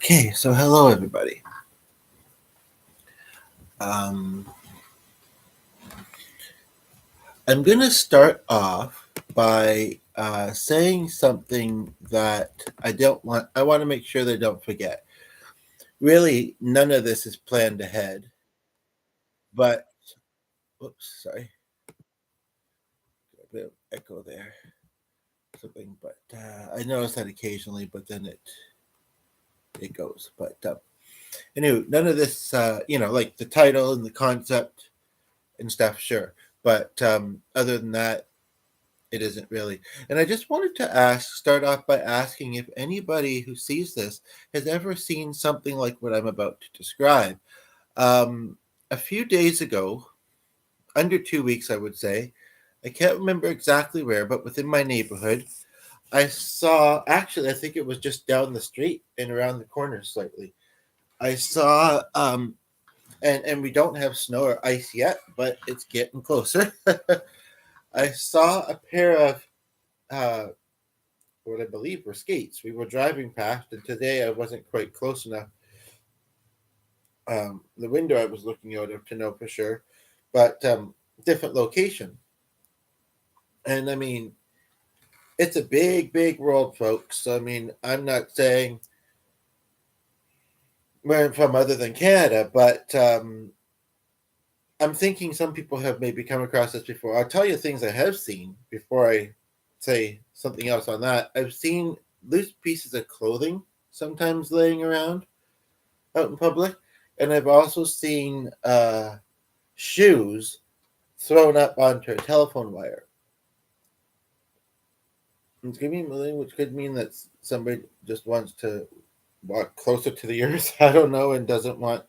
Okay, so hello everybody. Um, I'm going to start off by saying something that I want to make sure they don't forget. Really, none of this is planned ahead, but, oops, sorry, got a bit of echo there, something, but I notice that occasionally, but then it goes. But anyway, none of this, like the title and the concept and stuff, sure. But other than that, it isn't really. And I just wanted to start off by asking if anybody who sees this has ever seen something like what I'm about to describe. A few days ago, under 2 weeks, I would say, I can't remember exactly where, but within my neighborhood, I saw, actually, I think it was just down the street and around the corner slightly. I saw, and we don't have snow or ice yet, but it's getting closer. I saw a pair of uh, what I believe were skates. We were driving past, and today I wasn't quite close enough. The window I was looking out of to know for sure, but different location. And I mean, it's a big, big world, folks. I mean, I'm not saying where I'm from other than Canada, but I'm thinking some people have maybe come across this before. I'll tell you things I have seen before I say something else on that. I've seen loose pieces of clothing sometimes laying around out in public, and I've also seen shoes thrown up onto a telephone wire. It's gonna be which could mean that somebody just wants to walk closer to the earth. I don't know, and doesn't like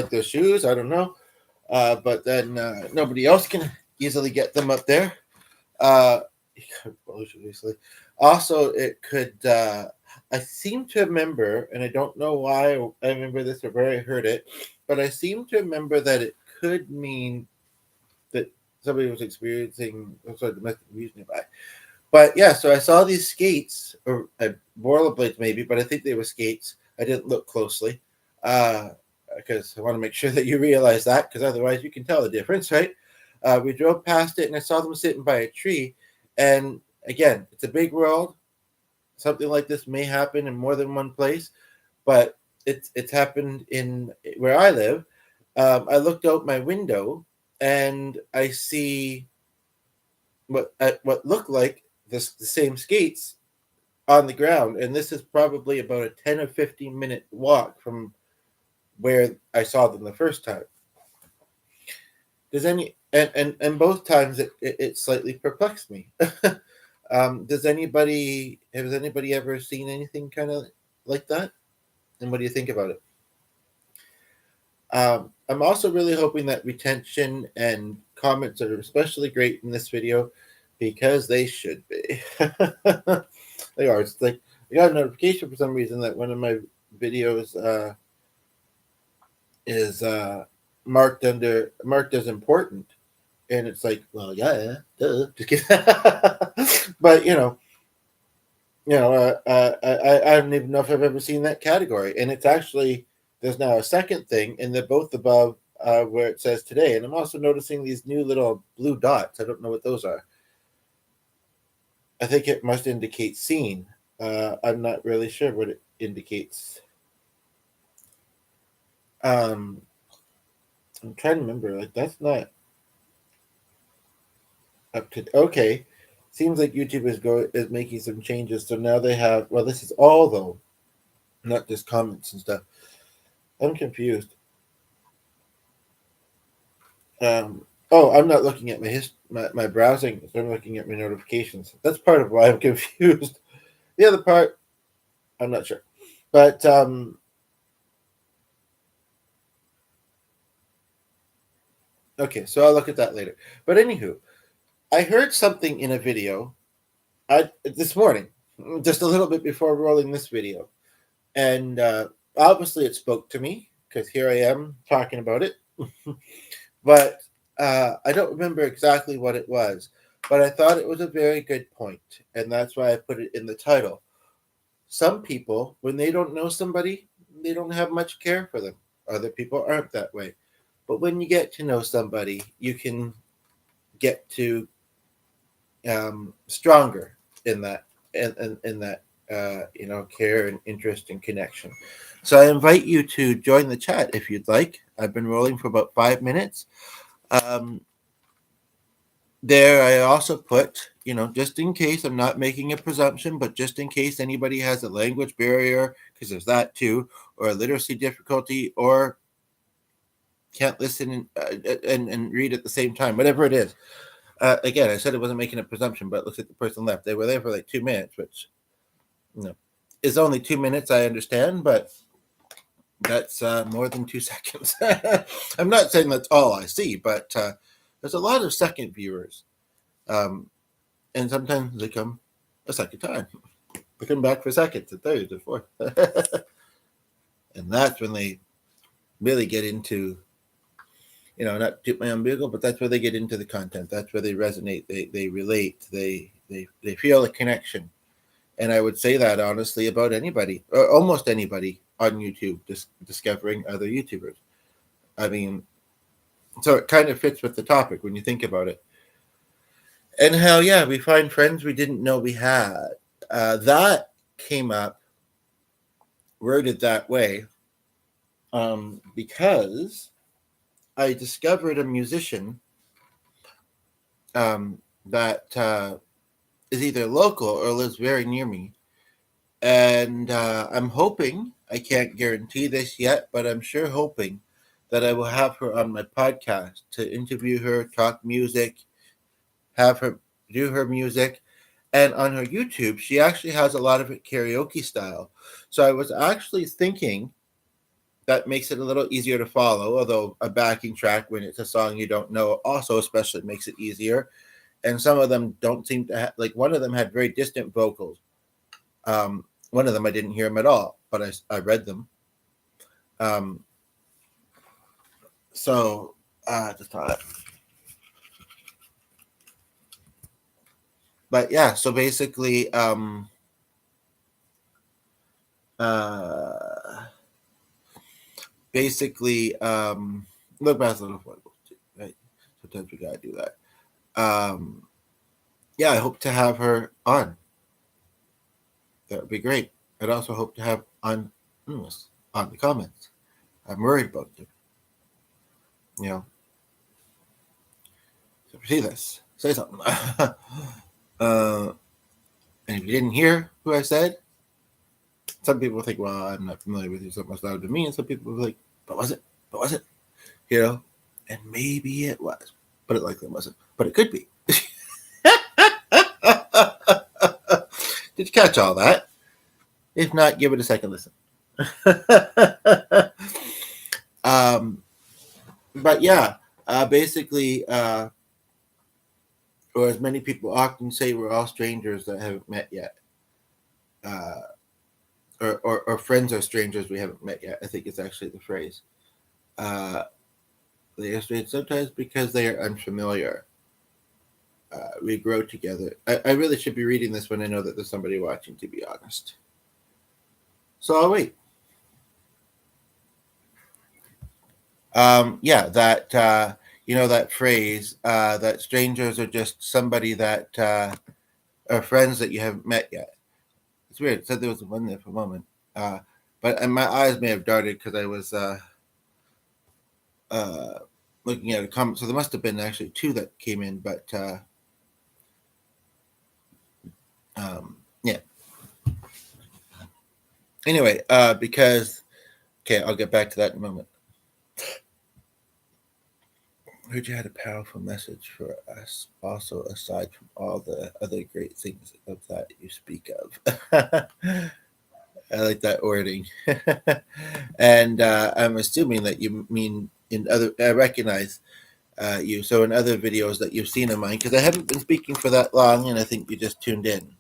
their shoes. I don't know, but then nobody else can easily get them up there. Uh, obviously. Also, it could. I seem to remember, and I don't know why I remember this or where I heard it, but I seem to remember that it could mean that somebody was experiencing some sort of domestic abuse nearby. But yeah, so I saw these skates, or rollerblades maybe, but I think they were skates. I didn't look closely because I want to make sure that you realize that, because otherwise you can tell the difference, right? We drove past it, and I saw them sitting by a tree. And again, it's a big world. Something like this may happen in more than one place, but it's happened in where I live. I looked out my window and I see what looked like the same skates on the ground, and this is probably about a 10 or 15-minute walk from where I saw them the first time. Does any and both times it slightly perplexed me. Has anybody ever seen anything kind of like that? And what do you think about it? I'm also really hoping that retention and comments are especially great in this video, because they should be. They are. It's like I got a notification for some reason that one of my videos is marked as important, and it's like, well, yeah, duh. Just kidding. But I don't even know if I've ever seen that category, and it's actually there's now a second thing, and they're both above where it says today. And I'm also noticing these new little blue dots. I don't know what those are. I think it must indicate seen. I'm not really sure what it indicates. I'm trying to remember. Like, that's not up to okay. Seems like YouTube is making some changes. So now they have, well, this is all though, not just comments and stuff. I'm confused. I'm not looking at my browsing. So I'm looking at my notifications. That's part of why I'm confused. The other part, I'm not sure. But okay, so I'll look at that later. But anywho, I heard something in a video this morning, just a little bit before rolling this video, and obviously it spoke to me because here I am talking about it. But I don't remember exactly what it was, but I thought it was a very good point, and that's why I put it in the title. some people, when they don't know somebody, they don't have much care for them. Other people aren't that way. But when you get to know somebody, you can get to stronger in that in that care and interest and connection. So I invite you to join the chat if you'd like. I've been rolling for about 5 minutes. Um, there, I also put, just in case, I'm not making a presumption, but just in case anybody has a language barrier, because there's that too, or a literacy difficulty, or can't listen and read at the same time, whatever it is. Again, I said it wasn't making a presumption, but it looks like the person left. They were there for like 2 minutes, which is only 2 minutes, I understand, but that's more than 2 seconds. I'm not saying that's all I see, but there's a lot of second viewers. And sometimes they come a second time. They come back for seconds, and thirds, and fourth. And that's when they really get into, not to toot my own bugle, but that's where they get into the content. That's where they resonate. They relate. They feel a connection. And I would say that honestly about anybody, or almost anybody on YouTube, discovering other YouTubers. I mean, so it kind of fits with the topic when you think about it. And how, we find friends we didn't know we had. That came up, worded that way, because I discovered a musician that is either local or lives very near me. And I'm hoping, I can't guarantee this yet, but I'm sure hoping that I will have her on my podcast to interview her, talk music, have her do her music. And on her YouTube, she actually has a lot of it karaoke style. So I was actually thinking that makes it a little easier to follow, although a backing track when it's a song you don't know also especially makes it easier. And some of them don't seem to have, like one of them had very distant vocals. One of them I didn't hear them at all, but I read them. So just thought. But yeah, so basically, look past little foibles, right? Sometimes we gotta do that. I hope to have her on. That would be great. I'd also hope to have on the comments. I'm worried about them. So if you see this, say something. And if you didn't hear who I said, some people think, well, I'm not familiar with you, so it must not have been me. And some people are like, but was it? But was it? And maybe it was, but it likely wasn't. But it could be. Did you catch all that? If not, give it a second listen. But yeah, basically, or as many people often say, we're all strangers that haven't met yet. Or friends are strangers we haven't met yet. I think it's actually the phrase. They are strange sometimes because they are unfamiliar. We grow together. I really should be reading this when I know that there's somebody watching, to be honest. So I'll wait. That phrase, that strangers are just somebody that are friends that you haven't met yet. It's weird. It said there was one there for a moment. But my eyes may have darted because I was looking at a comment. So there must have been actually two that came in, but yeah. Anyway, because I'll get back to that in a moment. I heard you had a powerful message for us, also aside from all the other great things of that you speak of. I like that wording. And I'm assuming that you mean in other, I recognize you. So in other videos that you've seen of mine, because I haven't been speaking for that long, and I think you just tuned in.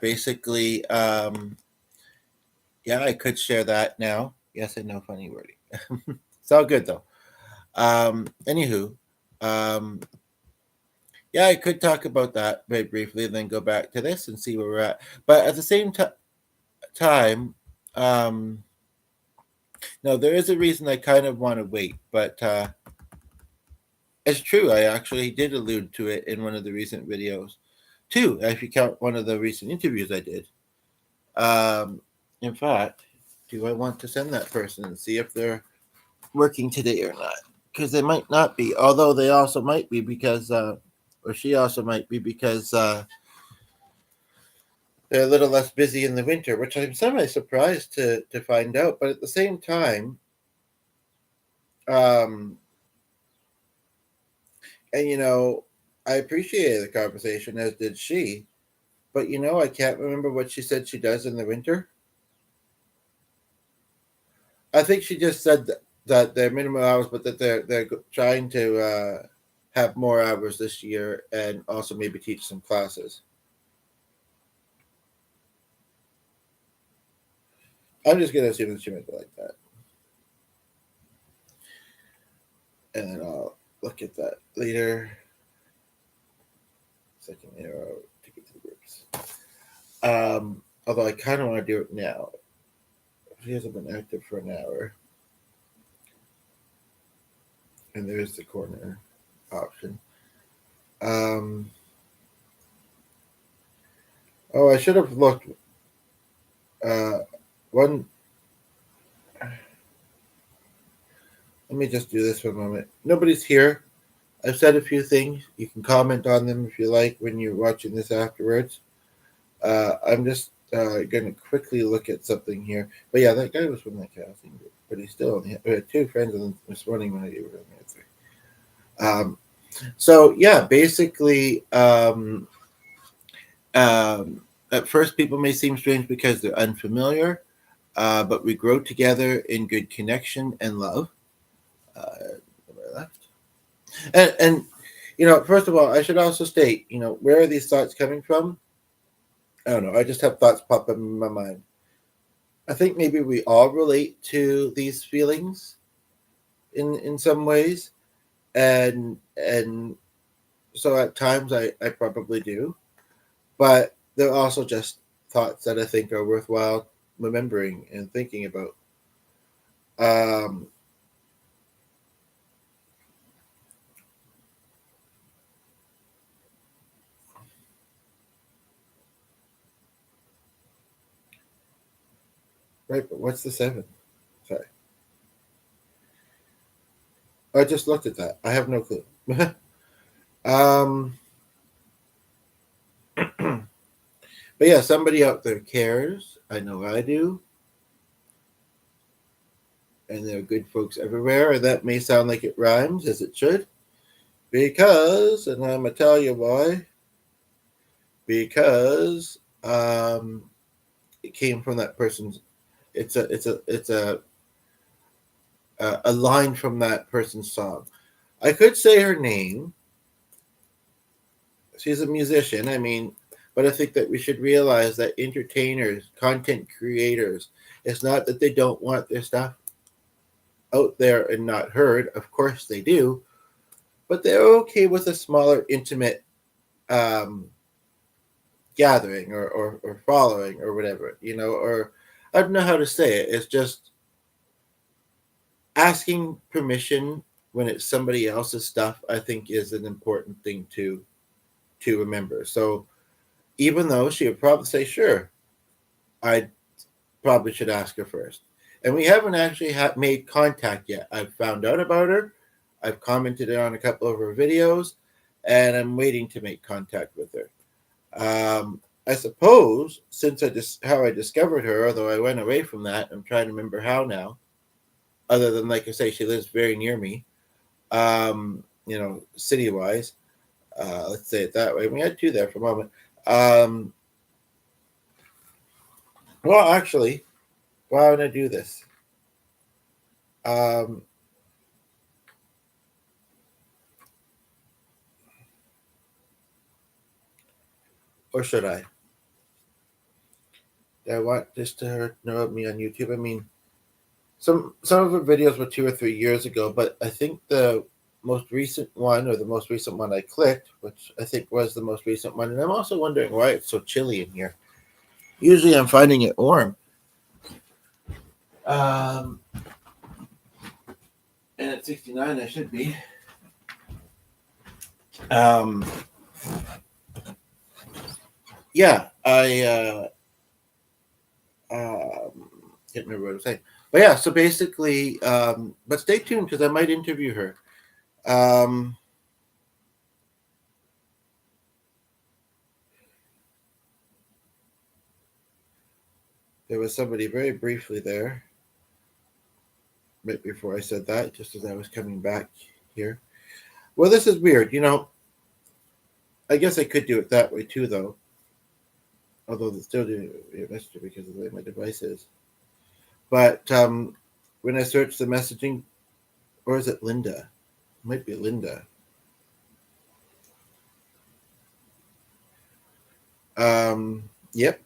Basically, I could share that now. Yes, I know, funny wording. It's all good though. Anywho, Yeah, I could talk about that very briefly and then go back to this and see where we're at. But at the same time, um, no, there is a reason I kind of want to wait, but it's true. I actually did allude to it in one of the recent videos, too, if you count one of the recent interviews I did. Um, in fact, do I want to send that person and see if they're working today or not? Because they might not be, although they also might be because, or she also might be because they're a little less busy in the winter, which I'm semi surprised to find out. But at the same time, um, and I appreciated the conversation, as did she. But I can't remember what she said she does in the winter. I think she just said that they're minimum hours, but that they're trying to have more hours this year and also maybe teach some classes. I'm just gonna assume that she meant it like that, and then I'll look at that later. Second arrow to get to the groups. Although I kind of want to do it now. She hasn't been active for an hour, and there's the corner option. Um, oh, I should have looked. Uh, one. Let me just do this for a moment. Nobody's here. I've said a few things. You can comment on them if you like when you're watching this afterwards. I'm just going to quickly look at something here. But yeah, that guy was from that casting group, but he still only had 2 friends this morning when I gave it an answer. So yeah, basically, at first people may seem strange because they're unfamiliar, but we grow together in good connection and love. Left. And first of all, I should also state, where are these thoughts coming from? I don't know. I just have thoughts pop up in my mind. I think maybe we all relate to these feelings in some ways, and so at times I probably do, but they're also just thoughts that I think are worthwhile remembering and thinking about. Um, right, but what's the 7? Sorry, I just looked at that. I have no clue. um, but yeah, somebody out there cares. I know I do. And there are good folks everywhere. And that may sound like it rhymes, as it should. Because, and I'm going to tell you why. Because it came from that person's. It's a line from that person's song. I could say her name. She's a musician. I mean, but I think that we should realize that entertainers, content creators, it's not that they don't want their stuff out there and not heard. Of course they do, but they're okay with a smaller, intimate um, gathering or following or whatever, or I don't know how to say it. It's just asking permission when it's somebody else's stuff, I think is an important thing to remember. So even though she would probably say, sure, I probably should ask her first. And we haven't actually made contact yet. I've found out about her. I've commented on a couple of her videos, and I'm waiting to make contact with her. I suppose since how I discovered her, although I went away from that, I'm trying to remember how now. Other than like I say, she lives very near me. City wise. Let's say it that way. We had 2 there for a moment. Well, actually, why would I do this? Um, or should I? Do I want just to her know of me on YouTube? I mean, some of her videos were 2 or 3 years ago, but I think most recent one, or the most recent one I clicked, which I think was the most recent one. And I'm also wondering why it's so chilly in here. Usually I'm finding it warm. And at 69 I should be. Yeah, I can't remember what I was saying. But yeah, so basically, but stay tuned because I might interview her. There was somebody very briefly there, right before I said that, just as I was coming back here. Well, this is weird. I guess I could do it that way too, though. Although it's still doing a messenger because of the way my device is. But when I search the messaging, or is it Linda? It might be Linda. Yep.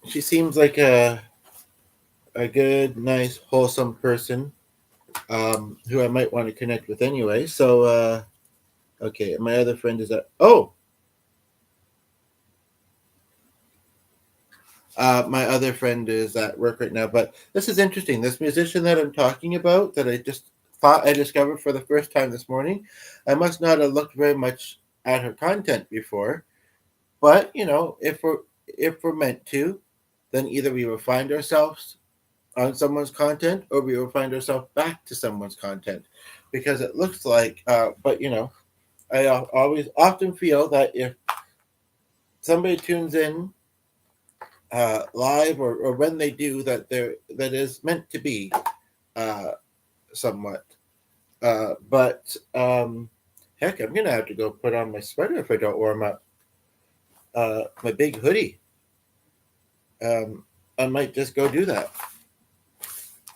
She seems like a good, nice, wholesome person who I might want to connect with anyway. So, okay, my other friend is at. Oh! My other friend is at work right now, but this is interesting. This musician that I'm talking about, that I just thought I discovered for the first time this morning, I must not have looked very much at her content before. But if we're meant to, then either we will find ourselves on someone's content, or we will find ourselves back to someone's content, because it looks like. But I always often feel that if somebody tunes in live, or when they do, that is meant to be somewhat. But heck, I'm gonna have to go put on my sweater if I don't warm up. My big hoodie. I might just go do that.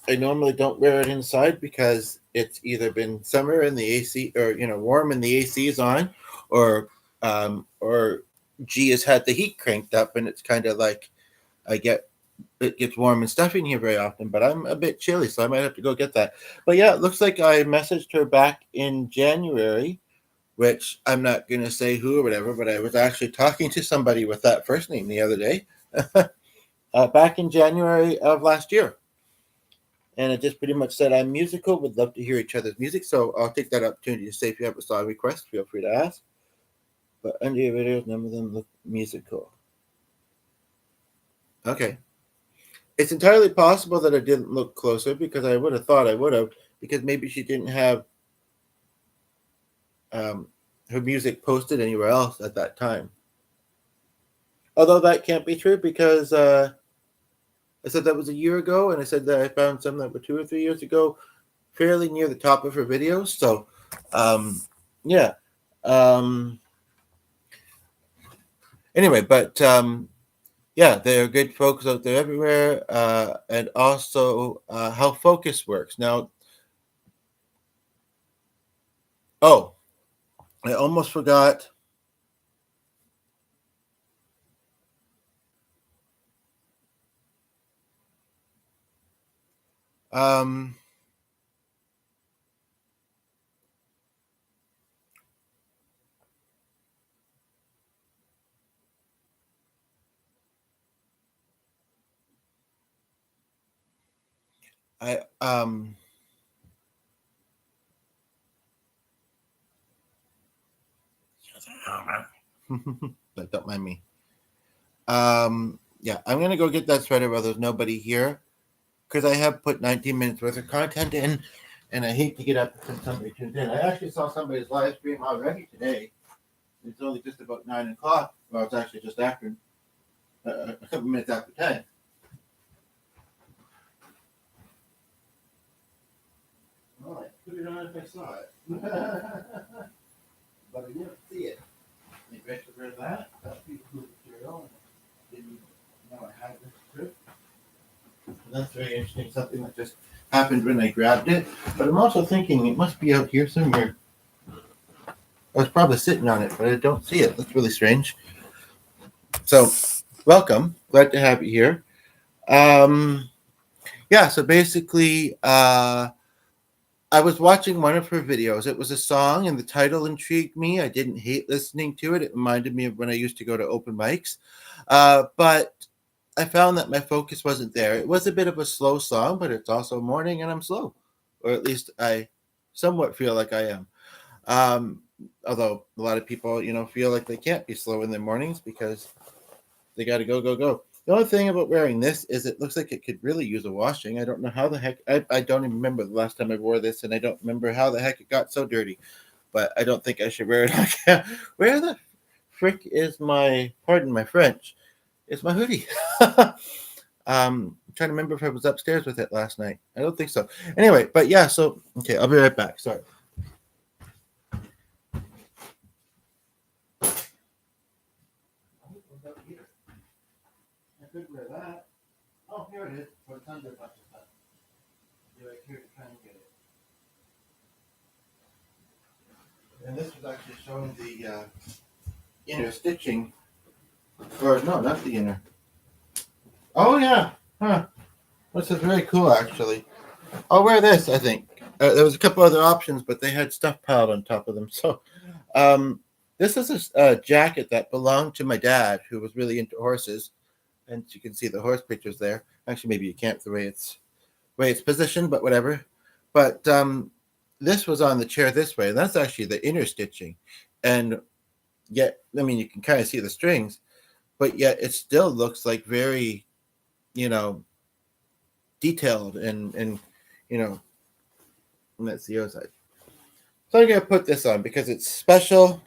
I normally don't wear it inside because it's either been summer and the AC, or warm and the AC is on, or G has had the heat cranked up, and it's kind of like it gets warm and stuffy in here very often. But I'm a bit chilly, so I might have to go get that. But yeah, it looks like I messaged her back in January, which I'm not going to say who or whatever, but I was actually talking to somebody with that first name the other day, back in January of last year. And it just pretty much said, I'm musical, would love to hear each other's music. So I'll take that opportunity to say, if you have a song request, feel free to ask. But under your videos, none of them look musical. Okay. It's entirely possible that I didn't look closer, because I would have thought I would have, because maybe she didn't have her music posted anywhere else at that time. Although that can't be true, because I said that was a year ago, and I said that I found some that were 2 or 3 years ago, fairly near the top of her videos. So, yeah. Anyway, but yeah, there are good folks out there everywhere, and also how focus works. Now, oh, I almost forgot. I but don't mind me. Yeah, I'm gonna go get that sweater while there's nobody here, because I have put 19 minutes worth of content in, and I hate to get up when somebody tunes in. I actually saw somebody's live stream already today. It's only just about 9 o'clock. Well, it's actually just after, a couple minutes after 10. Well, I put it on if I saw it. But I didn't see it. Maybe I should wear that. That's beautiful material. Didn't know I had this trip. That's very interesting. Something that just happened when I grabbed it. But I'm also thinking it must be out here somewhere. I was probably sitting on it, but I don't see it. That's really strange. So, welcome. Glad to have you here. yeah, so basically, I was watching one of her videos. It was a song, and the title intrigued me. I didn't hate listening to it. It reminded me of when I used to go to open mics. But I found that my focus wasn't there. It was a bit of a slow song, but it's also morning, and I'm slow, or at least I somewhat feel like I am. Um, Although a lot of people, feel like they can't be slow in their mornings because they got to go, go, go. The only thing about wearing this is it looks like it could really use a washing. I don't know how the heck. I don't even remember the last time I wore this, and I don't remember how the heck it got so dirty. But I don't think I should wear it again. Where the frick is my? Pardon my French. Is my hoodie? I'm trying to remember if I was upstairs with it last night. I don't think so. Anyway, but yeah. So okay, I'll be right back. Sorry. I could wear that. Oh, here it is. But it's under a bunch of stuff. Be right here to try and get it. And this was actually showing the inner stitching. Or no, not the inner. Oh yeah. Huh. This is very cool actually. I'll wear this, I think. There was a couple other options, but they had stuff piled on top of them. So um, this is a jacket that belonged to my dad, who was really into horses. And you can see the horse pictures there. Actually, maybe you can't the way it's positioned, but whatever. But this was on the chair this way, and that's actually the inner stitching. And yet, I mean, you can kind of see the strings, but yet it still looks like very, you know, detailed and you know, and that's the other side. So I'm gonna put this on because it's special.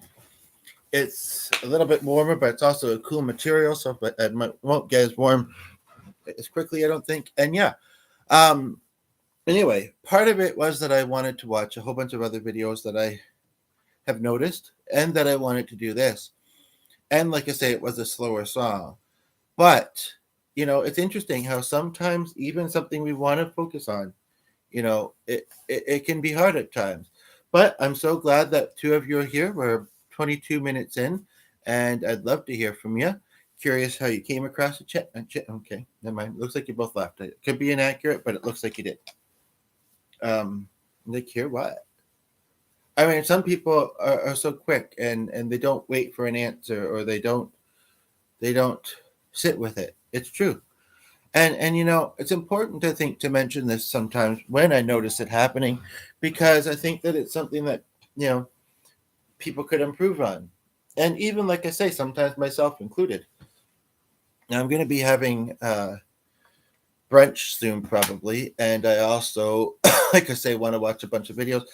It's a little bit warmer, but it's also a cool material, so it won't get as warm as quickly, I don't think. And yeah, um, anyway, part of it was that I wanted to watch a whole bunch of other videos that I have noticed, and that I wanted to do this. And like I say, it was a slower song, but it's interesting how sometimes even something we want to focus on, it can be hard at times. But I'm so glad that two of you are here. We're 22 minutes in, and I'd love to hear from you. Curious how you came across the chat. Okay, never mind. Looks like you both left. It could be inaccurate, but it looks like you did. Like here, what? I mean, some people are so quick and they don't wait for an answer, or they don't sit with it. It's true. And it's important, I think, to mention this sometimes when I notice it happening, because I think that it's something that you know people could improve on. And even like I say, sometimes myself included. Now I'm going to be having brunch soon probably, and I also like I say want to watch a bunch of videos.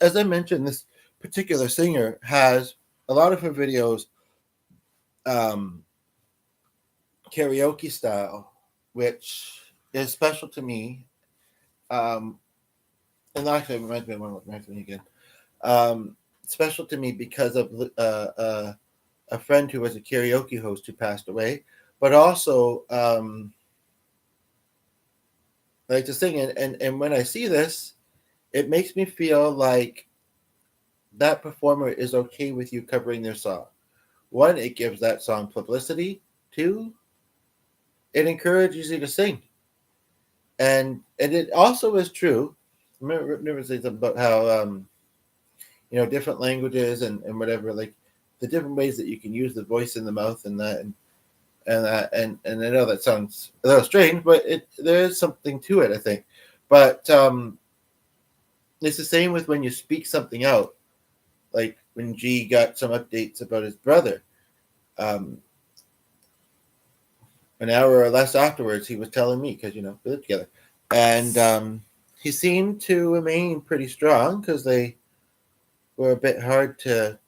As I mentioned, this particular singer has a lot of her videos um, karaoke style, which is special to me. Um, and actually, it reminds me of one reminds me again. Um, Special to me because of a friend who was a karaoke host who passed away, but also like to sing. And when I see this, it makes me feel like that performer is okay with you covering their song. One, it gives that song publicity. Two, it encourages you to sing. And it also is true. Remember saying something about how different languages and whatever, like the different ways that you can use the voice and the mouth and that and I know that sounds a little strange, but there is something to it, I think. But it's the same with when you speak something out. Like when G got some updates about his brother, um, an hour or less afterwards, he was telling me because we live together, and he seemed to remain pretty strong because they were a bit hard to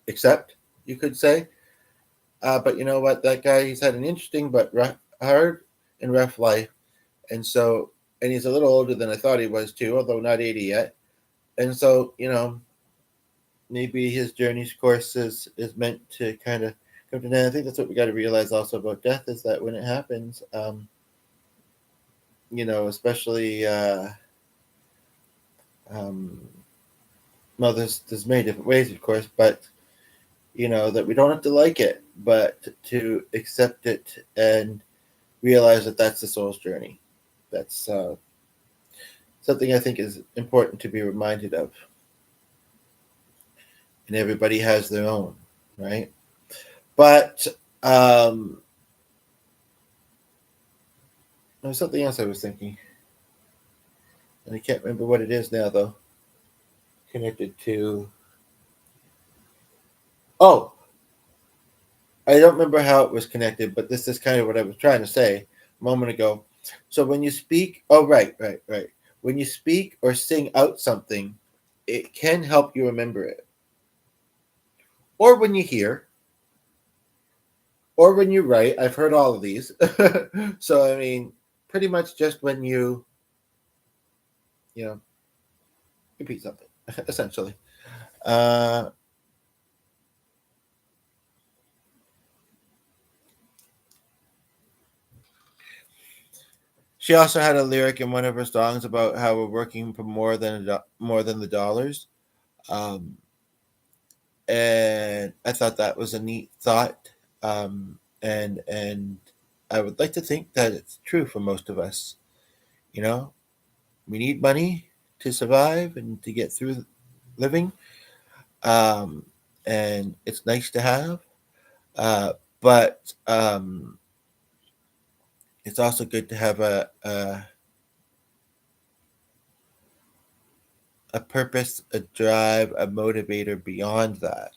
accept, you could say. But you know what? That guy, he's had an interesting but hard and rough life. And so, and he's a little older than I thought he was too, although not 80 yet. And so, maybe his journey's course is meant to kind of come to an end. I think that's what we got to realize also about death, is that when it happens, especially, um, well, there's many different ways, of course, but that we don't have to like it, but to accept it and realize that that's the soul's journey. That's something I think is important to be reminded of. And everybody has their own, right? But there was something else I was thinking, and I can't remember what it is now, though. Connected to. Oh, I don't remember how it was connected, but this is kind of what I was trying to say a moment ago. So when you speak, oh, right. When you speak or sing out something, it can help you remember it. Or when you hear, or when you write. I've heard all of these. So, I mean, pretty much just when you know, repeat something, essentially. Uh, she also had a lyric in one of her songs about how we're working for more than the dollars. Um, and I thought that was a neat thought. And I would like to think that it's true for most of us. You know, we need money to survive and to get through living, um, and it's nice to have. But it's also good to have a purpose, a drive, a motivator beyond that.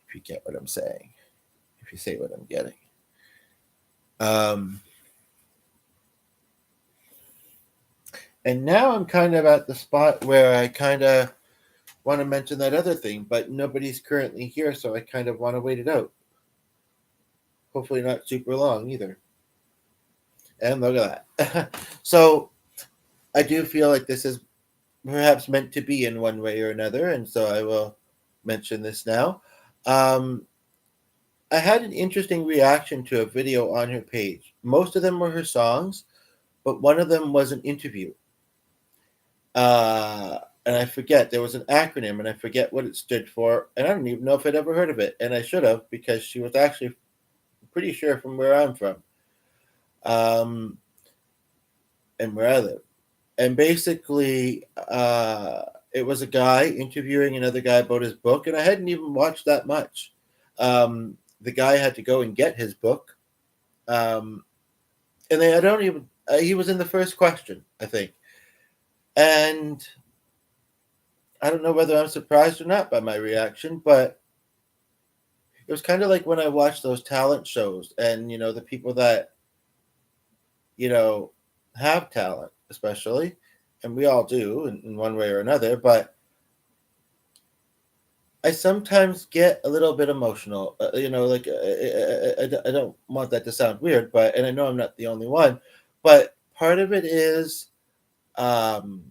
If you get what I'm saying, if you say what I'm getting. Um, and now I'm kind of at the spot where I kind of want to mention that other thing, but nobody's currently here, so I kind of want to wait it out. Hopefully, not super long either. And look at that. So I do feel like this is perhaps meant to be in one way or another, and so I will mention this now. Um, I had an interesting reaction to a video on her page. Most of them were her songs, but one of them was an interview. And I forget, there was an acronym, and I forget what it stood for, and I don't even know if I'd ever heard of it, and I should have because she was actually pretty sure from where I'm from, um, and where I live. And basically, it was a guy interviewing another guy about his book, and I hadn't even watched that much. The guy had to go and get his book, um, and I don't even. He was in the first question, I think, and I don't know whether I'm surprised or not by my reaction, but it was kind of like when I watched those talent shows, and the people that you know have talent, especially, and we all do in one way or another, but I sometimes get a little bit emotional. Like I don't want that to sound weird, and I know I'm not the only one, but part of it is um,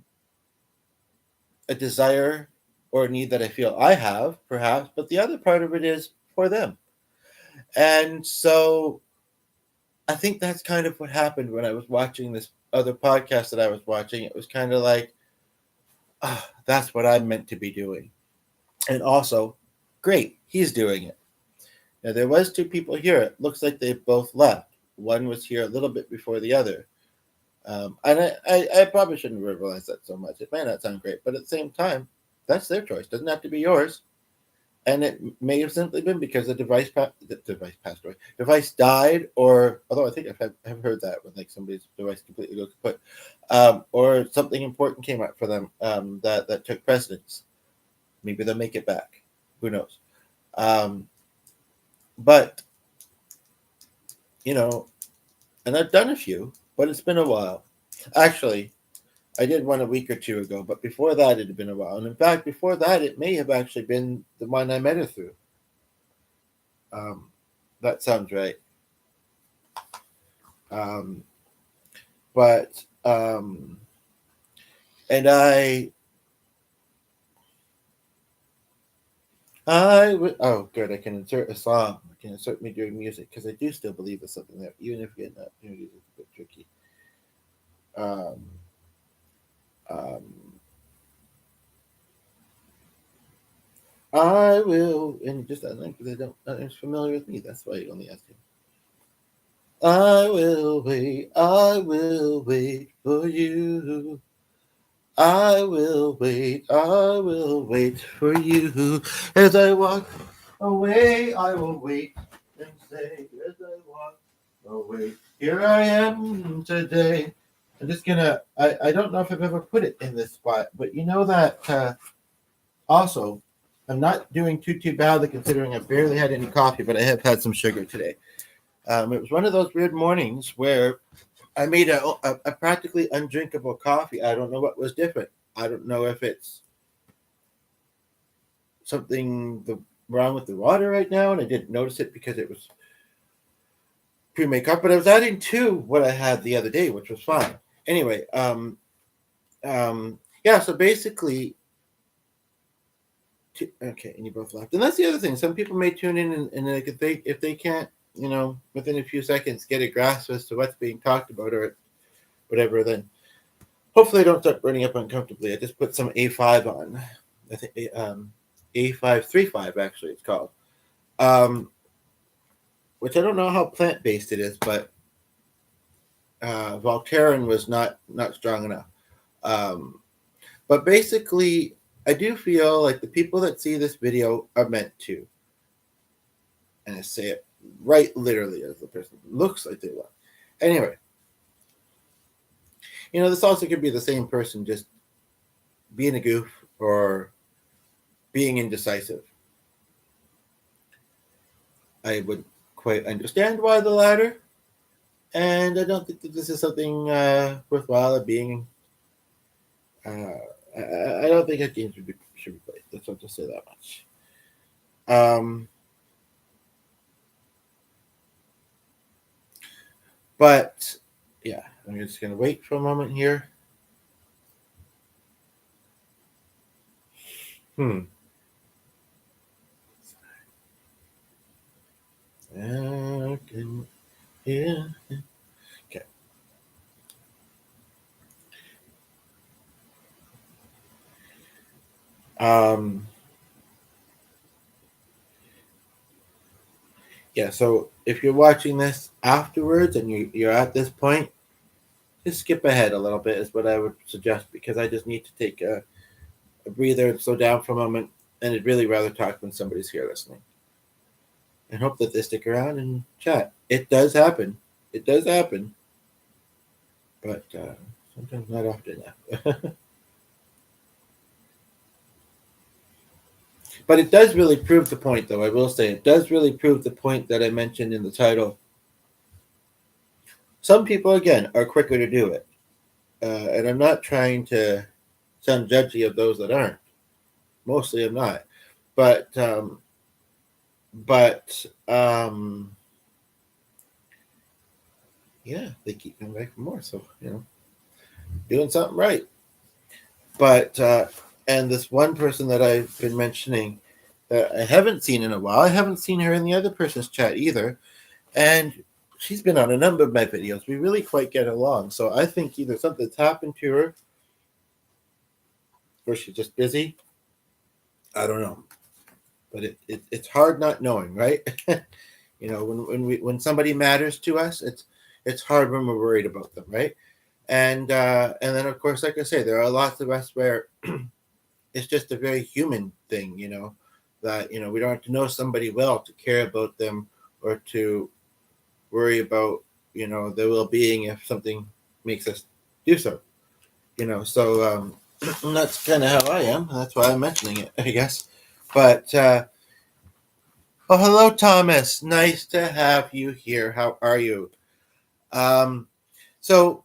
a desire or a need that I feel I have, perhaps, but the other part of it is for them. And so I think that's kind of what happened when I was watching this other podcast that I was watching. It was kind of like, that's what I'm meant to be doing. And also, great, he's doing it. Now, there was two people here. It looks like they both left. One was here a little bit before the other. And I probably shouldn't verbalize that so much. It may not sound great, but at the same time, that's their choice. It doesn't have to be yours. And it may have simply been because the device passed away. Device died, or although I think I've heard that when like somebody's device completely goes kaput, or something important came up for them that took precedence. Maybe they'll make it back. Who knows? Um, but you know, and I've done a few, but it's been a while. Actually, I did one a week or two ago, but before that, it had been a while. And in fact, before that, it may have actually been the one I met her through. Um, that sounds right. Um, but and oh good, I can insert a song. I can insert me doing music because I do still believe it's something there, even if getting that opportunity is a bit tricky. Um, um, I will, and just that because they don't, not as familiar with me. That's why you only asked him. I will wait for you. I will wait for you. As I walk away, I will wait and say, as I walk away, here I am today. I'm just gonna, I don't know if I've ever put it in this spot, but you know that also, I'm not doing too badly considering I barely had any coffee, but I have had some sugar today. It was one of those weird mornings where I made a practically undrinkable coffee. I don't know what was different. I don't know if it's something wrong with the water right now, and I didn't notice it because it was pre-made coffee. But I was adding to what I had the other day, which was fine. Anyway, yeah. So basically, okay, and you both left, and that's the other thing. Some people may tune in, and like if they can't, within a few seconds get a grasp as to what's being talked about or whatever, then hopefully I don't start burning up uncomfortably. I just put some A5 on. I think A535 actually it's called, which I don't know how plant based it is, but Voltaren was not strong enough. But basically, I do feel like the people that see this video are meant to, and I say it right literally as the person looks like they will. Anyway, this also could be the same person just being a goof or being indecisive. I would quite understand why the latter, and I don't think that this is something worthwhile of being. I don't think a game should be played. Let's not just say that much. But yeah, I'm just gonna wait for a moment here. Yeah. Okay. Yeah, so if you're watching this afterwards and you're at this point, just skip ahead a little bit is what I would suggest, because I just need to take a breather and slow down for a moment, and I'd really rather talk when somebody's here listening. And hope that they stick around and chat. It does happen. It does happen. But sometimes not often enough. But it does really prove the point, though. I will say it does really prove the point that I mentioned in the title. Some people, again, are quicker to do it. And I'm not trying to sound judgy of those that aren't. Mostly I'm not. But yeah, they keep coming back for more. So, doing something right. But and this one person that I've been mentioning that I haven't seen in a while, I haven't seen her in the other person's chat either, and she's been on a number of my videos. We really quite get along. So I think either something's happened to her or she's just busy. I don't know, but it's hard not knowing, right? When somebody matters to us, it's hard when we're worried about them, right? And then of course, like I say, there are lots of us where it's just a very human thing, that we don't have to know somebody well to care about them or to worry about their well-being if something makes us do so. So that's kind of how I am. That's why I'm mentioning it, I guess. But hello, Thomas. Nice to have you here. How are you? So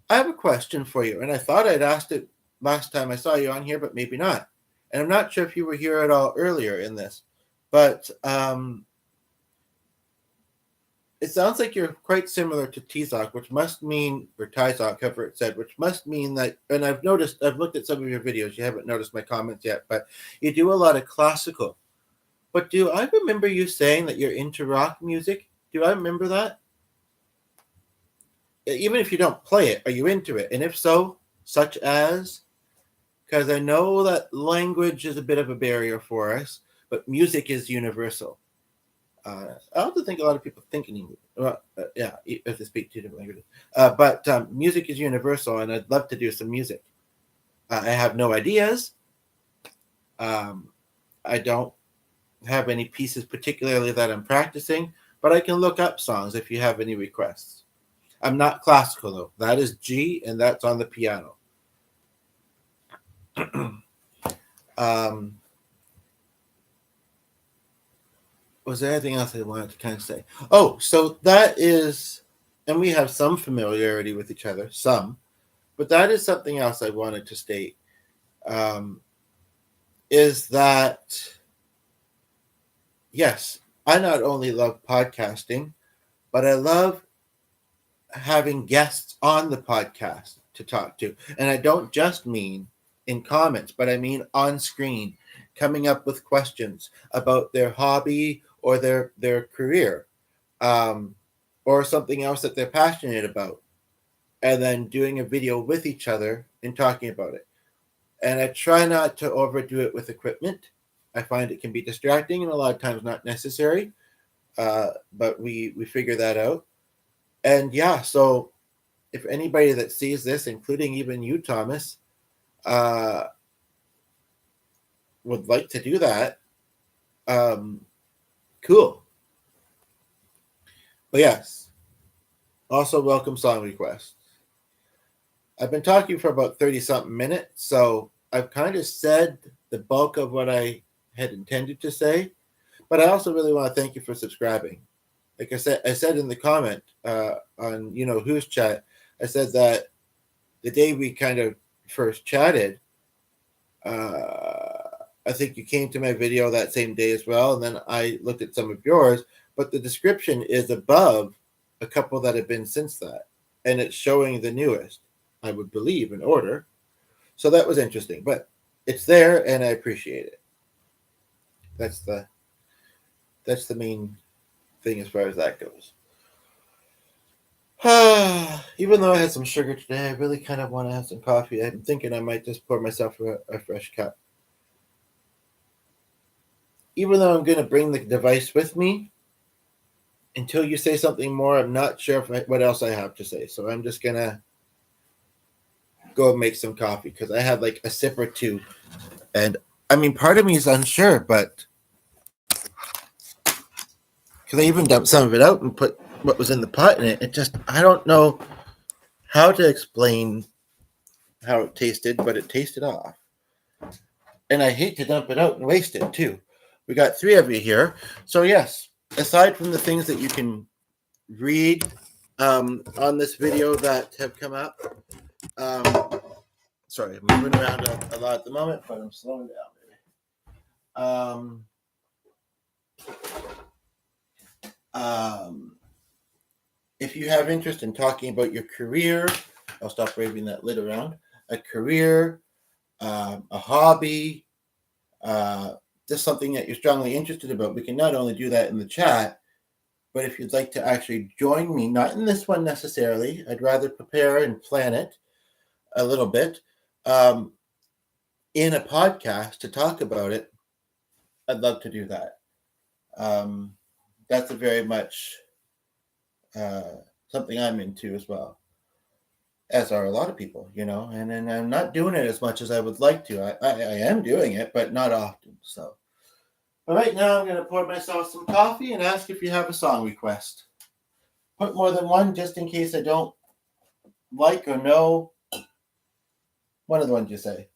I have a question for you, and I thought I'd asked it last time I saw you on here, but maybe not. And I'm not sure if you were here at all earlier in this, but it sounds like you're quite similar to Tzok, which must mean, or Tzok, however it said, which must mean that, and I've looked at some of your videos, you haven't noticed my comments yet, but you do a lot of classical. But do I remember you saying that you're into rock music? Do I remember that? Even if you don't play it, are you into it? And if so, such as? Because I know that language is a bit of a barrier for us, but music is universal. I also think a lot of people think in English. Yeah, if they speak two different languages. But music is universal, and I'd love to do some music. I have no ideas. I don't have any pieces particularly that I'm practicing, but I can look up songs if you have any requests. I'm not classical though. That is G, and that's on the piano. Was there anything else I wanted to kind of say? Oh, so that is, and we have some familiarity with each other, some, but that is something else I wanted to state. Is that, yes, I not only love podcasting, but I love having guests on the podcast to talk to. And I don't just mean in comments, but I mean on screen, coming up with questions about their hobby or their career, or something else that they're passionate about, and then doing a video with each other and talking about it. And I try not to overdo it with equipment. I find it can be distracting and a lot of times not necessary, but we figure that out. And yeah, so if anybody that sees this, including even you, Thomas, would like to do that, cool. But yes, also welcome song requests. I've been talking for about 30-something minutes, so I've kind of said the bulk of what I had intended to say, but I also really want to thank you for subscribing. Like I said in the comment on who's chat, I said that the day we kind of first chatted, I think you came to my video that same day as well, and then I looked at some of yours, but the description is above a couple that have been since that, and it's showing the newest, I would believe, in order. So that was interesting, but it's there, and I appreciate it. That's the main thing as far as that goes. Even though I had some sugar today, I really kind of want to have some coffee. I'm thinking I might just pour myself a fresh cup. Even though I'm going to bring the device with me, until you say something more, I'm not sure what else I have to say. So I'm just going to go and make some coffee because I had like a sip or two. And I mean, part of me is unsure, but because I even dumped some of it out and put what was in the pot in it. It just, I don't know how to explain how it tasted, but it tasted off. And I hate to dump it out and waste it too. We got 3 of you here. So yes, aside from the things that you can read on this video that have come up, sorry, I'm moving around a lot at the moment, but I'm slowing down, if you have interest in talking about your career, I'll stop waving that lid around, a career, a hobby, just something that you're strongly interested about, we can not only do that in the chat, but if you'd like to actually join me, not in this one necessarily, I'd rather prepare and plan it a little bit, in a podcast to talk about it, I'd love to do that. That's a very much something I'm into as well, as are a lot of people, and I'm not doing it as much as I would like to. I am doing it, but not often. So, but right now I'm going to pour myself some coffee and ask if you have a song request. Put more than one just in case I don't like or know one of the ones you say.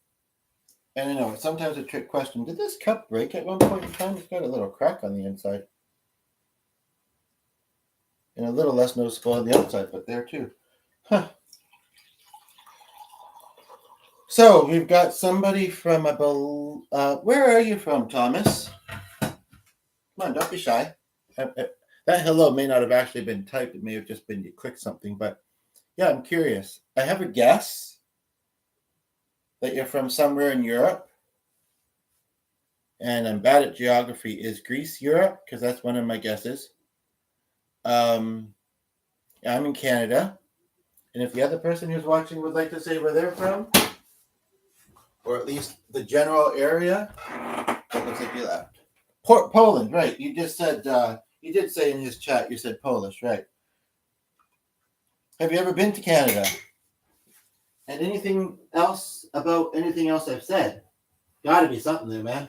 And I know it's sometimes a trick question. Did this cup break at one point in time? It's got a little crack on the inside. And a little less noticeable on the outside, but there too. Huh. So we've got somebody from where are you from, Thomas? Come on, don't be shy. That hello may not have actually been typed. It may have just been you clicked something, but yeah, I'm curious. I have a guess that you're from somewhere in Europe. And I'm bad at geography. Is Greece Europe? Because that's one of my guesses. I'm in Canada. And if the other person who's watching would like to say where they're from, or at least the general area, it looks like you left. Poland, right? You just said you did say in his chat you said Polish, right? Have you ever been to Canada? And anything else about anything else I've said? Got to be something there, man.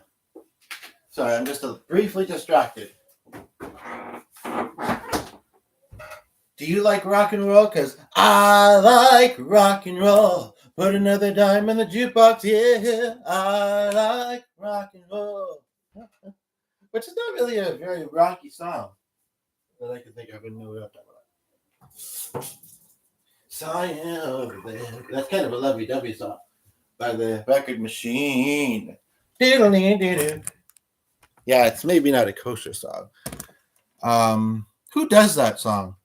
Sorry, I'm just briefly distracted. Do you like rock and roll? Because I like rock and roll. Put another dime in the jukebox, yeah. I like rock and roll. Which is not really a very rocky song that I can think of in no real time. That's kind of a lovey-dovey song by the Record Machine. Yeah, it's maybe not a kosher song. Who does that song?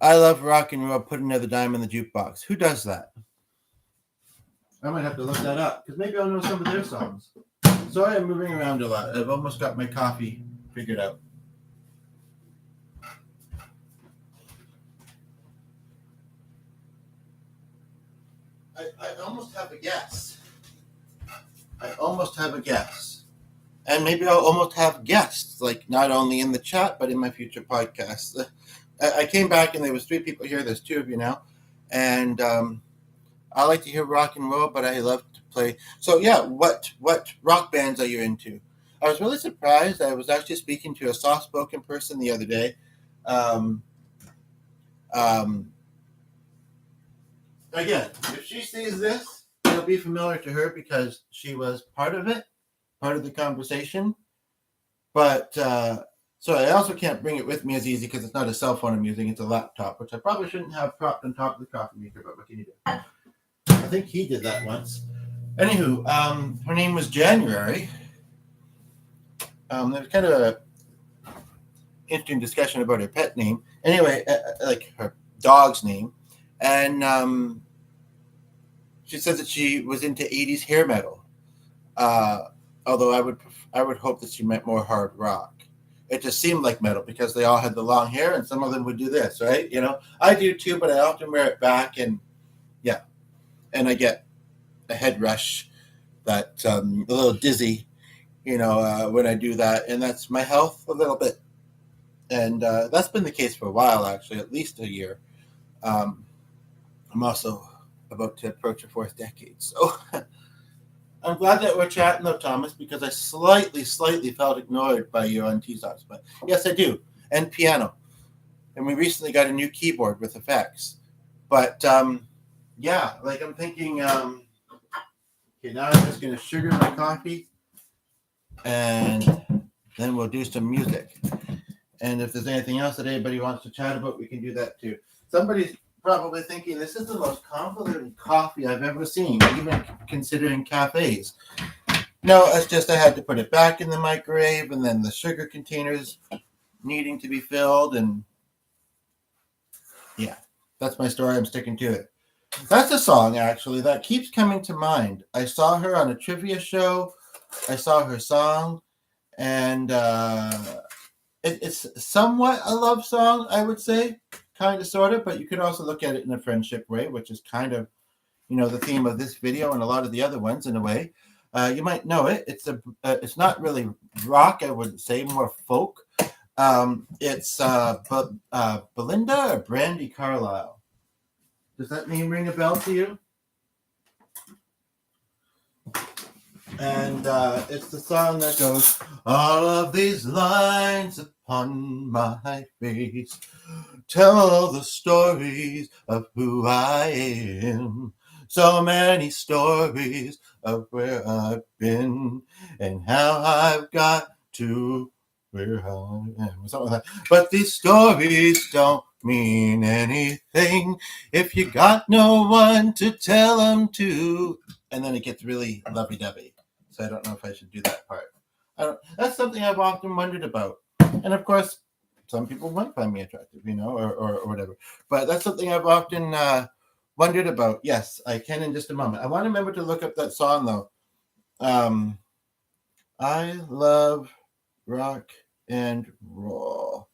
I love rock and roll. Put another dime in the jukebox. Who does that? I might have to look that up because maybe I'll know some of their songs. Sorry, I'm moving around a lot. I've almost got my coffee figured out. I almost have a guess. And maybe I'll almost have guests, like not only in the chat, but in my future podcasts. I came back and there was 3 people here. There's 2 of you now. And I like to hear rock and roll, but I love to play. So yeah, what rock bands are you into? I was really surprised. I was actually speaking to a soft-spoken person the other day. Again, if she sees this, it'll be familiar to her because she was part of it, part of the conversation. But so I also can't bring it with me as easy because it's not a cell phone I'm using; it's a laptop, which I probably shouldn't have propped on top of the coffee maker. But what can you do? I think he did that once. Anywho, her name was January. There was kind of a interesting discussion about her pet name. Anyway, like her dog's name, and she said that she was into 80s hair metal. Although I would hope that she meant more hard rock. It just seemed like metal because they all had the long hair, and some of them would do this, right? You know, I do too, but I often wear it back, and yeah, and I get a head rush, that a little dizzy, when I do that, and that's my health a little bit, and that's been the case for a while, actually, at least a year. I'm also about to approach a 4th decade, so I'm glad that we're chatting though, Thomas, because I slightly felt ignored by you on T-Zots, but yes, I do, and piano, and we recently got a new keyboard with effects, but yeah, like I'm thinking, okay, now I'm just going to sugar my coffee, and then we'll do some music. And if there's anything else that anybody wants to chat about, we can do that too. Somebody's probably thinking, this is the most convoluted coffee I've ever seen, even considering cafes. No, it's just I had to put it back in the microwave, and then the sugar containers needing to be filled, and yeah, that's my story. I'm sticking to it. That's a song, actually, that keeps coming to mind. I saw her on a trivia show. I saw her song, and it's somewhat a love song, I would say, kind of, sort of, but you could also look at it in a friendship way, which is kind of, the theme of this video and a lot of the other ones in a way. You might know it. It's not really rock, I would say, more folk. It's Belinda or Brandy Carlisle. Does that name ring a bell to you? And it's the song that goes, all of these lines upon my face tell the stories of who I am. So many stories of where I've been and how I've got to where I am. Something like that. But these stories don't mean anything if you got no one to tell them to. And then it gets really lovey-dovey. So I don't know if I should do that part. That's something I've often wondered about. And of course, some people might find me attractive, or whatever. But that's something I've often wondered about. Yes, I can in just a moment. I want to remember to look up that song, though. I love rock and roll.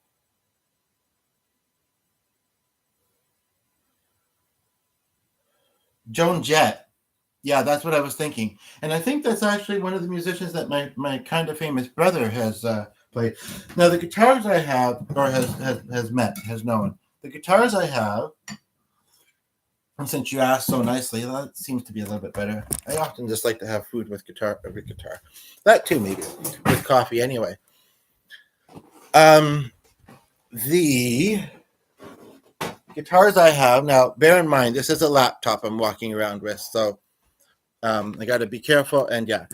Joan Jett. Yeah, that's what I was thinking. And I think that's actually one of the musicians that my kind of famous brother has played. Now, the guitars I have, or has known, the guitars I have, and since you asked so nicely, that seems to be a little bit better. I often just like to have food with guitar. That too, maybe, with coffee anyway. The guitars I have, now, bear in mind, this is a laptop I'm walking around with, so I got to be careful. And yeah.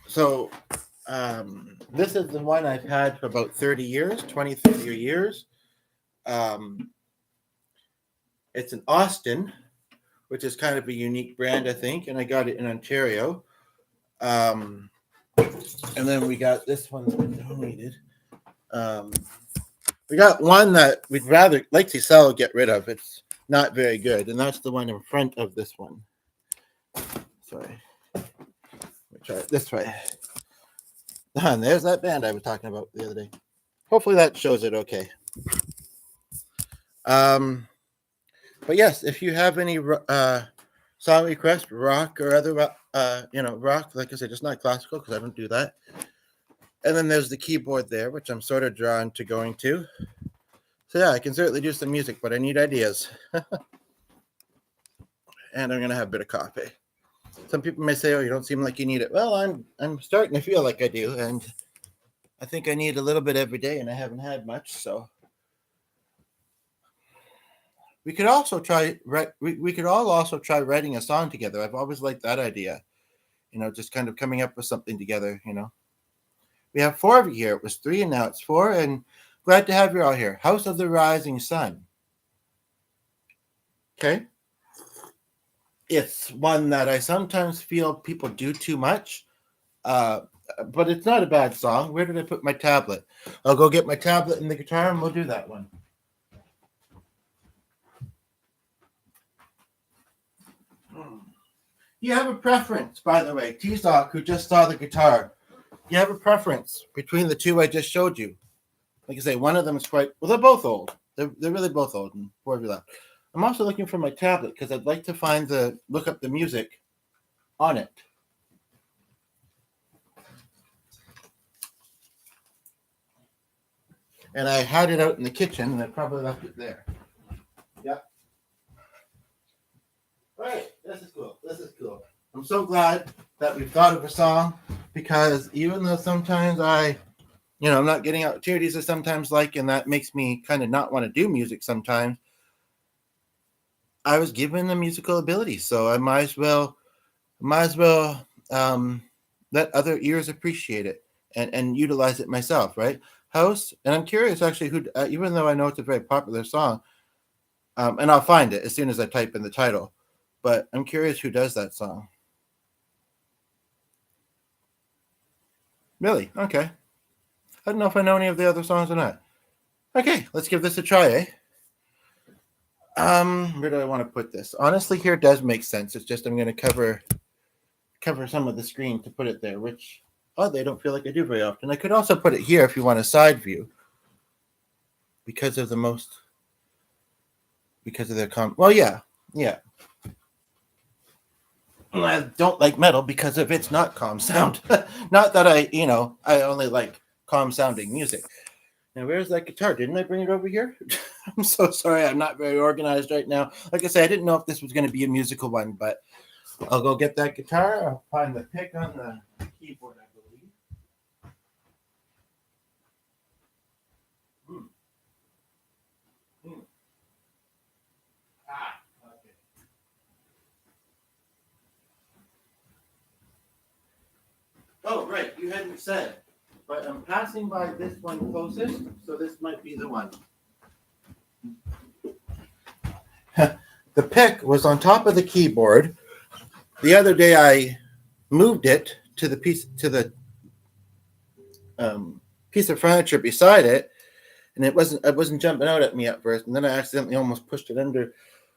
So this is the one I've had for about 30 years, 20, 30 years. It's an Austin, which is kind of a unique brand, I think, and I got it in Ontario. And then we got this one that we donated. We got one that we'd rather like to sell or get rid of. It's not very good, and that's the one in front of this one. Sorry. Let me try it this way. And there's that band I was talking about the other day. Hopefully that shows it okay. But yes, if you have any song requests, rock or other, rock, like I said, just not classical because I don't do that. And then there's the keyboard there, which I'm sort of drawn to going to. So yeah, I can certainly do some music, but I need ideas. And I'm going to have a bit of coffee. Some people may say, oh, you don't seem like you need it. Well, I'm starting to feel like I do. And I think I need a little bit every day, and I haven't had much. So we could also try, we could all also try writing a song together. I've always liked that idea. Just kind of coming up with something together, We have 4 of you here. It was 3 and now it's 4. And glad to have you all here. House of the Rising Sun. Okay. It's one that I sometimes feel people do too much, but it's not a bad song. Where did I put my tablet? I'll go get my tablet and the guitar, and we'll do that one. You have a preference, by the way, T-Sock, who just saw the guitar. You have a preference between the two I just showed you. Like I say, one of them is quite, well, they're both old. They're really both old, and 4 of you left. I'm also looking for my tablet because I'd like to look up the music on it. And I had it out in the kitchen, and I probably left it there. Yep. All right, this is cool. I'm so glad that we've thought of a song, because even though sometimes I'm not getting opportunities I sometimes like, and that makes me kind of not want to do music sometimes, I was given the musical ability, so I might as well let other ears appreciate it and utilize it myself, right? House, and I'm curious actually who, even though I know it's a very popular song, and I'll find it as soon as I type in the title, but I'm curious who does that song. Really? Okay. I don't know if I know any of the other songs or not. Okay, let's give this a try, eh? Where do I want to put this? Honestly, here does make sense. It's just I'm going to cover some of the screen to put it there, which oddly I don't feel like I do very often. I could also put it here if you want a side view, because of their well, yeah. I don't like metal because of its not calm sound. Not that I only like calm sounding music. Now, where's that guitar? Didn't I bring it over here? I'm so sorry. I'm not very organized right now. Like I said, I didn't know if this was going to be a musical one, but I'll go get that guitar. I'll find the pick on the keyboard, I believe. Okay. Oh, right. You hadn't said, but I'm passing by this one closest, so this might be the one. The pick was on top of the keyboard. The other day I moved it to the piece of furniture beside it, and it wasn't jumping out at me at first, and then I accidentally almost pushed it under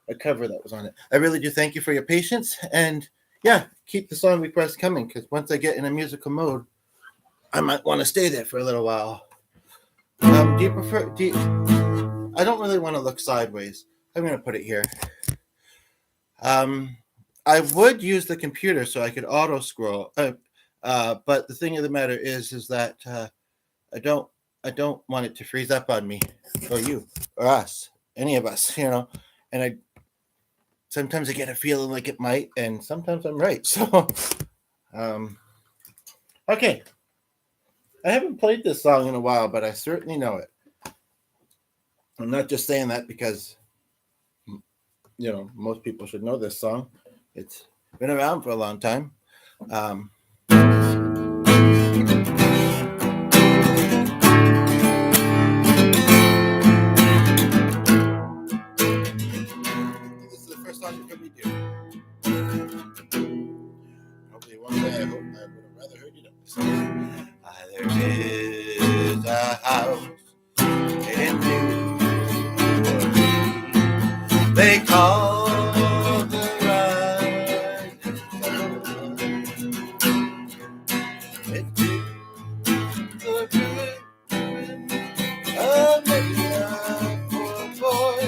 a cover that was on it. I really do thank you for your patience, and yeah, keep the song requests coming, because once I get in a musical mode, I might want to stay there for a little while. Do you prefer? I don't really want to look sideways. I'm going to put it here. I would use the computer so I could auto scroll, but the thing of the matter is that I don't want it to freeze up on me, or you, or us, any of us, And sometimes I get a feeling like it might, and sometimes I'm right. So, okay, I haven't played this song in a while, but I certainly know it. I'm not just saying that because most people should know this song. It's been around for a long time. This is the first song you heard me do. Hopefully one day I would have rather heard you do this. There is a house in New Orleans. They call the rising sun. It's to the ruin of many a poor boy.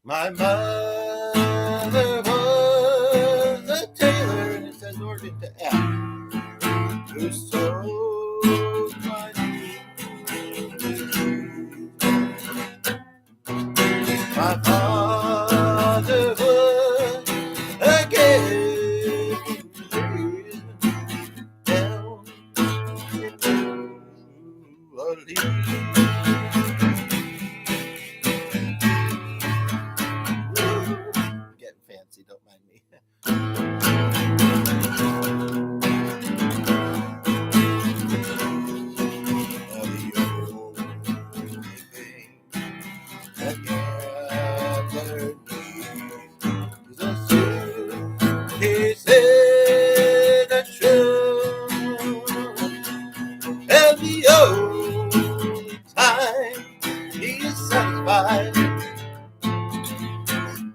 My mother was a tailor, and it says organ to F, who sewed my My father was a gay down in New Orleans. Getting fancy, don't mind me. He said that and the only time he is satisfied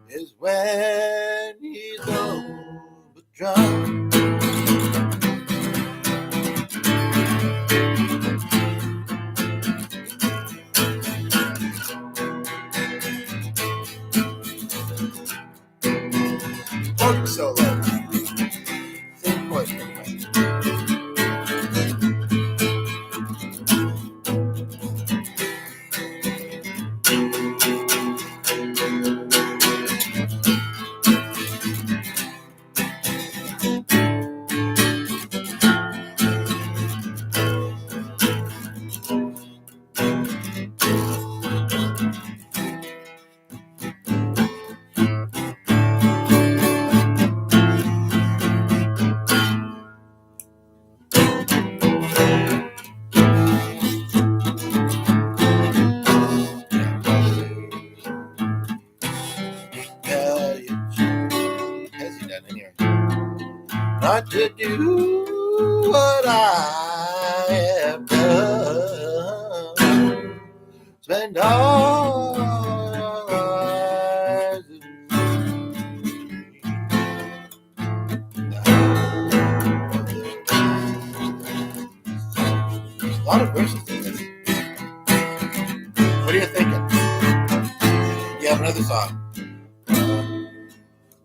is when he's overdrunk. Funk solo. Same voice anyway. Has he done in here? Not to do what I have done. Spend all hours a lot of verses in this. What are you thinking? You have another song.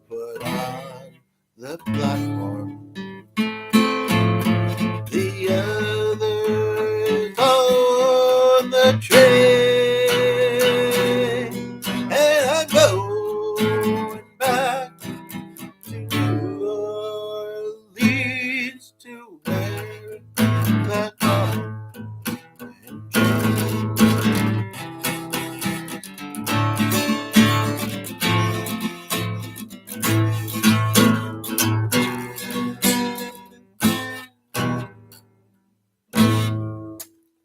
Put on the platform. The others on the train. And I'm going back to New Orleans to wear the collar and chain.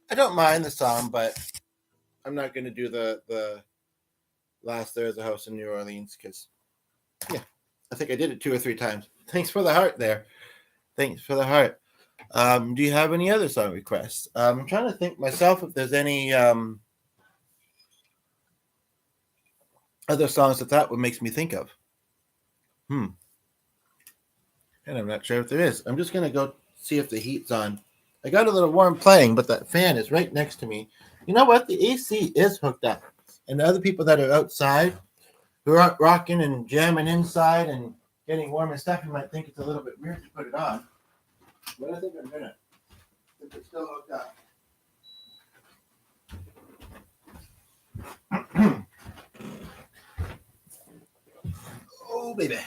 I don't mind the song, but I'm not going to do the last There's a House in New Orleans because, yeah, I think I did it 2 or 3 times. Thanks for the heart there. Thanks for the heart. Do you have any other song requests? I'm trying to think myself if there's any other songs that what makes me think of. And I'm not sure if there is. I'm just gonna go see if the heat's on. I got a little warm playing, but that fan is right next to me. You know what? The AC is hooked up, and the other people that are outside who aren't rocking and jamming inside and getting warm and stuff, you might think it's a little bit weird to put it on. But I think I'm gonna. If it's still hooked up. Oh baby.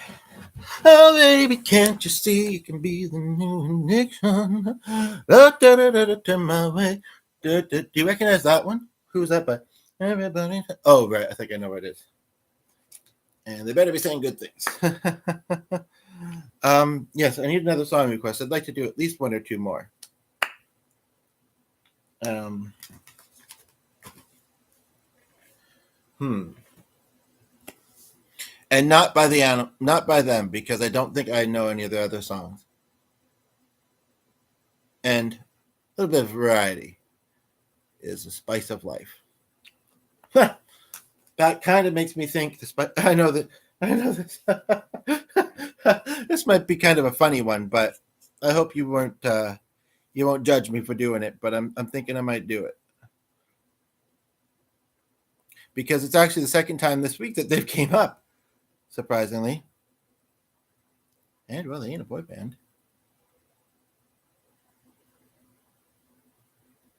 Oh baby, can't you see you can be the new Nixon? Turn my way. Do you recognize that one? Who's that by? Everybody. Oh right, I think I know what it is. And they better be saying good things. Yes, I need another song request. I'd like to do at least one or two more. And not by not by them, because I don't think I know any of their other songs. And a little bit of variety is the spice of life. That kind of makes me think. I know that. I know this. This might be kind of a funny one, but I hope you won't judge me for doing it. But I'm thinking I might do it because it's actually the second time this week that they've came up, surprisingly. And well, they ain't a boy band.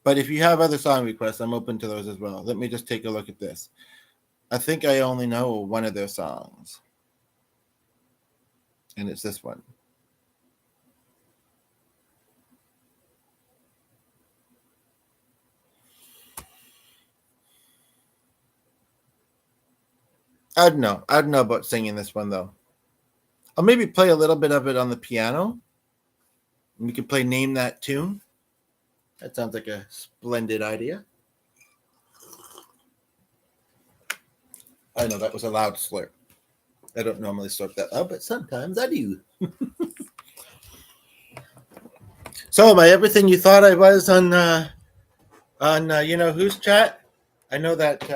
But if you have other song requests, I'm open to those as well. Let me just take a look at this. I think I only know one of their songs. And it's this one. I don't know. I don't know about singing this one, though. I'll maybe play a little bit of it on the piano. And we can play Name That Tune. That sounds like a splendid idea. I know that was a loud slurp. I don't normally slurp that loud, but sometimes I do. So, am I everything you thought I was on you know who's chat? I know that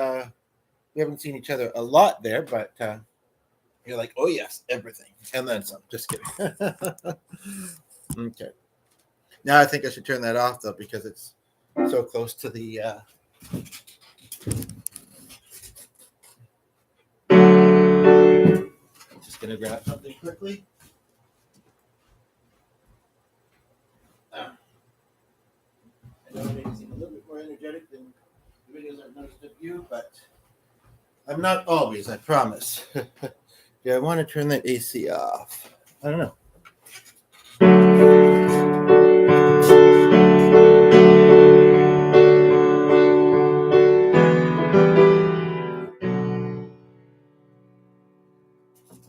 we haven't seen each other a lot there, but you're like, oh yes, everything, and then some. Just kidding. Okay. Now I think I should turn that off though because it's so close to the. Just gonna grab something quickly. I know it makes it seem a little bit more energetic than the videos I've noticed of you, but I'm not always. I promise. Yeah, I want to turn that AC off. I don't know.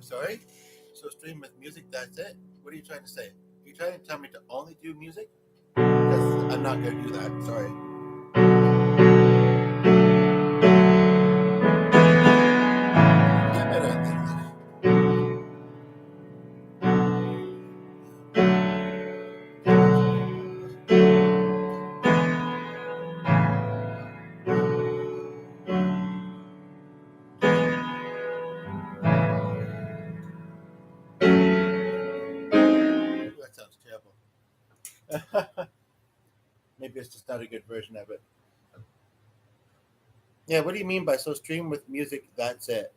Sorry? So stream with music, that's it? What are you trying to say? Are you trying to tell me to only do music? Because I'm not going to do that. Sorry. That sounds terrible. Maybe it's just not a good version of it. Yeah, what do you mean by so stream with music, that's it?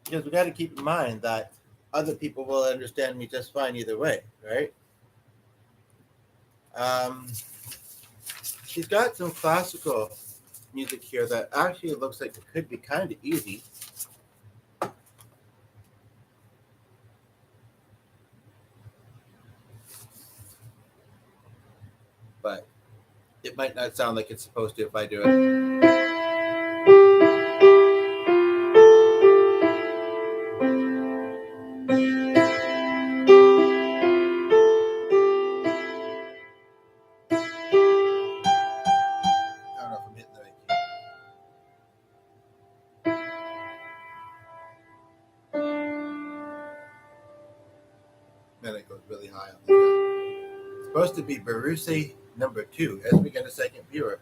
Because we got to keep in mind that other people will understand me just fine either way, right? She's got some classical music here that actually looks like it could be kind of easy. But it might not sound like it's supposed to if I do it. I don't know if I'm hitting the right key. Then it goes really high on the top. It's supposed to be Barussi number 2 as we get a second viewer.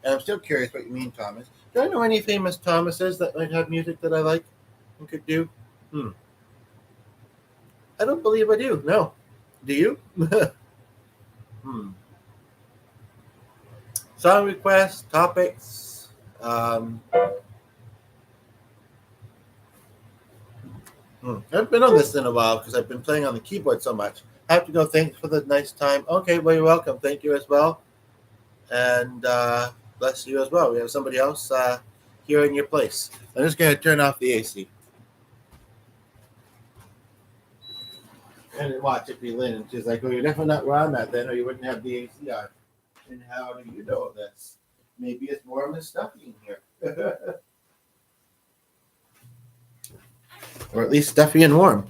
And I'm still curious what you mean, Thomas. Do I know any famous Thomases that might have music that I like and could do? I don't believe I do. No. Do you? Song requests, topics. I've been on this in a while because I've been playing on the keyboard so much. I have to go. Thanks for the nice time. Okay, well, you're welcome. Thank you as well. And bless you as well. We have somebody else here in your place. I'm just going to turn off the AC. And then watch it be Lynn. And she's like, well, you're definitely not where I'm at then, or you wouldn't have the AC on. And how do you know this? Maybe it's warm and stuffy in here. Or at least stuffy and warm.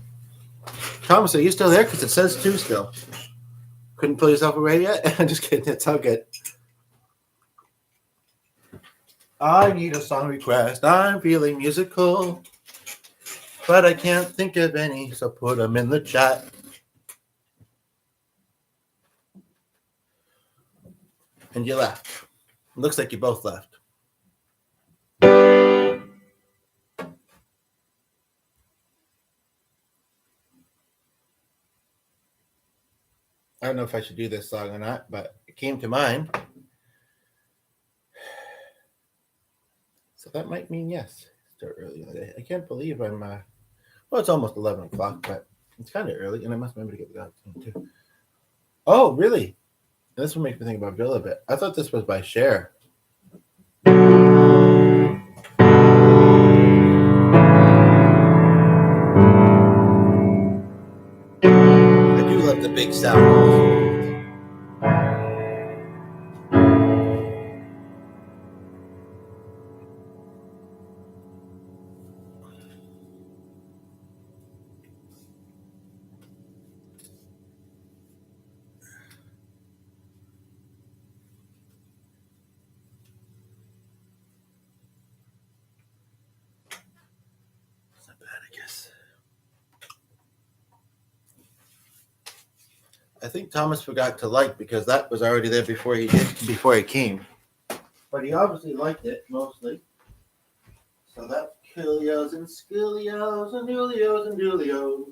Thomas, are you still there? Because it says 2 still. Couldn't pull yourself away yet? I'm just kidding. It's all good. I need a song request. I'm feeling musical. But I can't think of any, so put them in the chat. And you left. It looks like you both left. I don't know if I should do this song or not, but it came to mind. So that might mean yes. It's early in the day. I can't believe I'm, well, it's almost 11 o'clock, but it's kind of early, and I must remember to get the dog too. Oh, really? This will make me think about Bill a bit. I thought this was by Cher. I do love the big sound. It's not bad, I guess. I think Thomas forgot to like because that was already there before he came. But he obviously liked it mostly. So that's Kilios and Skilios and Julios and Julios.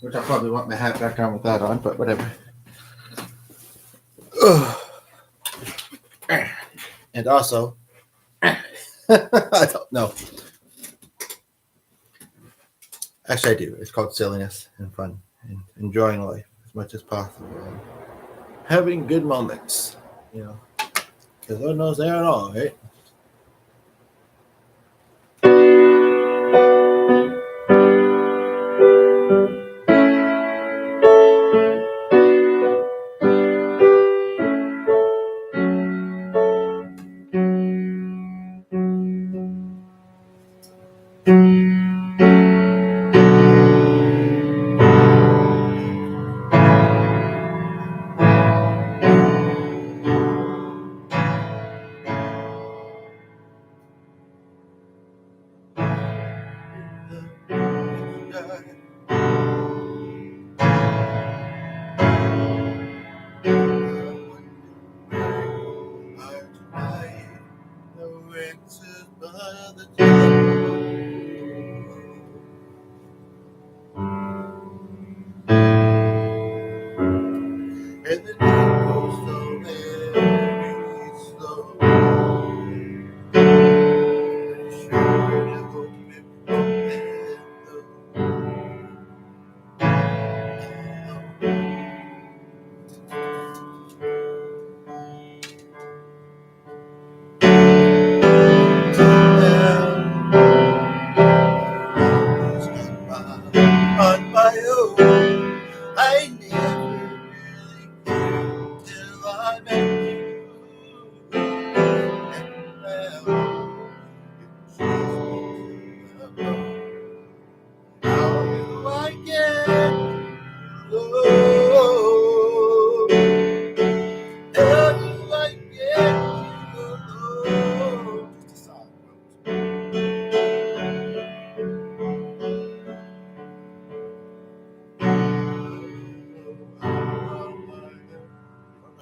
Which I probably want my hat back on with that on, but whatever. And also, I don't know. Actually, I do. It's called silliness and fun and enjoying life as much as possible. And having good moments, you know, because Lord knows they aren't all, right? And the night goes so very slow. Pretty sure to hope it won't end though.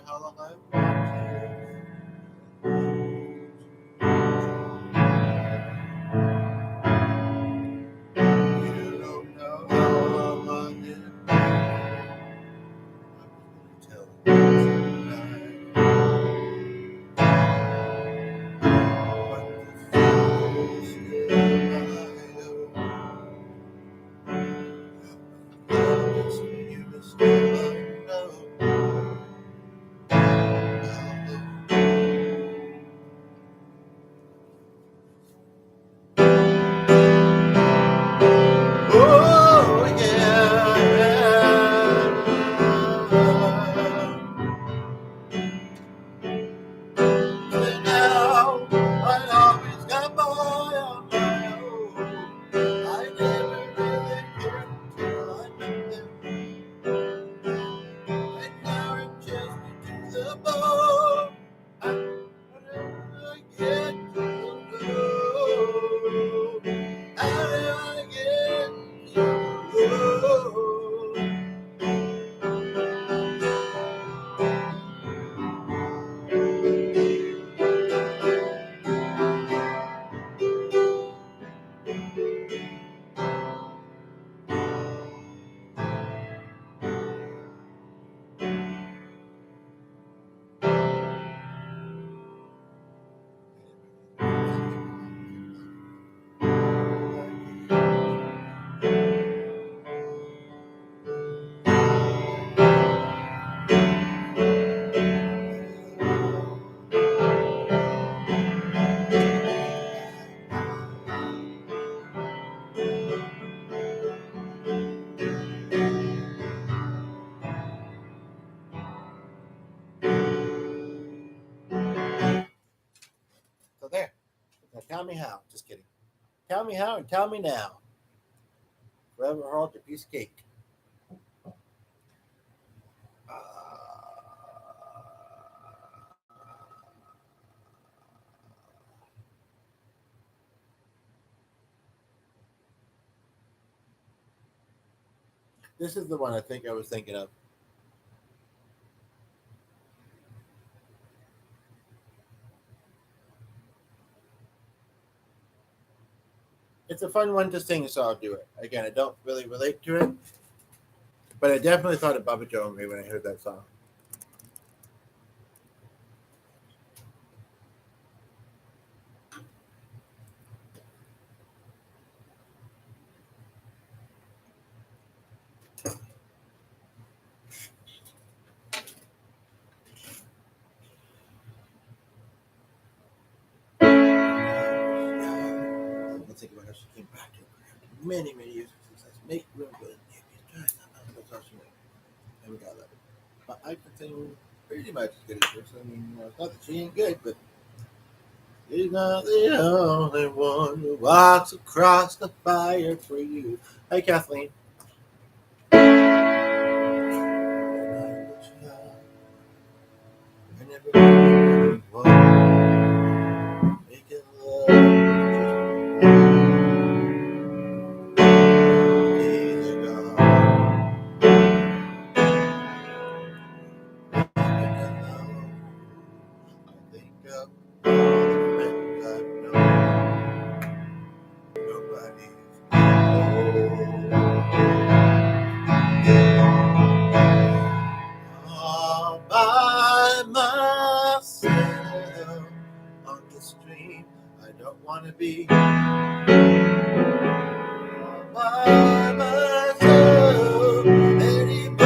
know how long I've wanted. You don't know how long I've been waiting. I'm gonna tell you tonight. What the foolish am I? Promise me you will still know. Oh yeah. And now I always got by on my own. I never really cared until I met them. And now it chased me to the bone. I never get to go. I never get to go. So there. Now tell me how. Just kidding. Tell me how and tell me now. Forever hold your piece of cake. This is the one I think I was thinking of. It's a fun one to sing, so I'll do it. Again, I don't really relate to it, but I definitely thought of Baba Joe and me when I heard that song. Let's think about how she came back to it many, many years since I make real good. That's all she made. And we got that. But I can sing pretty much as good as her. So, I mean, it's not that she ain't good, but she's not the only one who walks across the fire for you. Hi, Kathleen. I never really wanted making love. I think of all the friends I've known. Nobody's all by myself on the stream. I don't want to be all by myself anymore.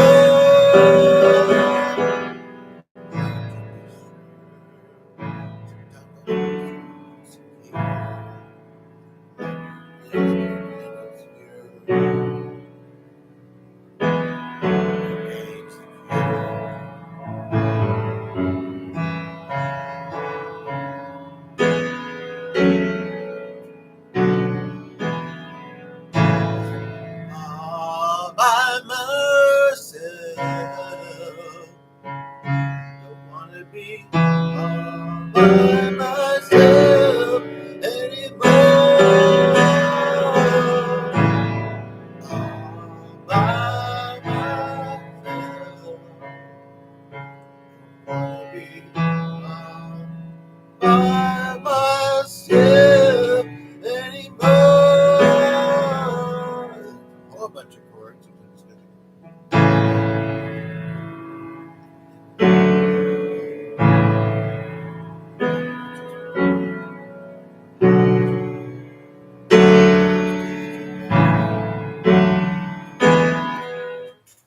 All by myself. Don't wanna be all by myself anymore. All by myself. by myself anymore. A whole bunch of chords.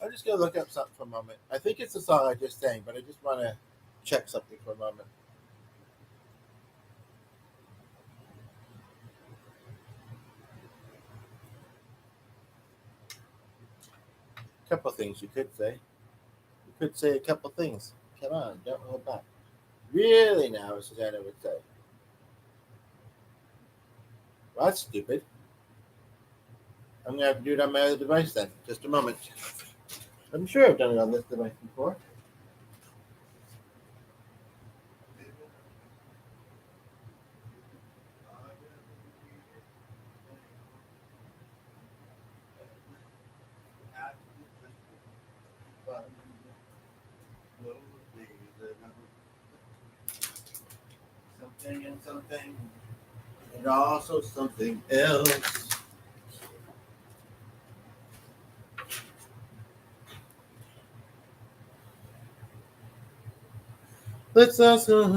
I'm just gonna look up something for a moment. I think it's the song I just sang, but I just want to check something for a moment. A couple things you could say. You could say a couple things. Come on, don't hold back. Really now, as Susanna would say. Well, that's stupid. I'm gonna have to do it on my other device then. Just a moment. I'm sure I've done it on this device before. Something and something, and also something else. Let's also.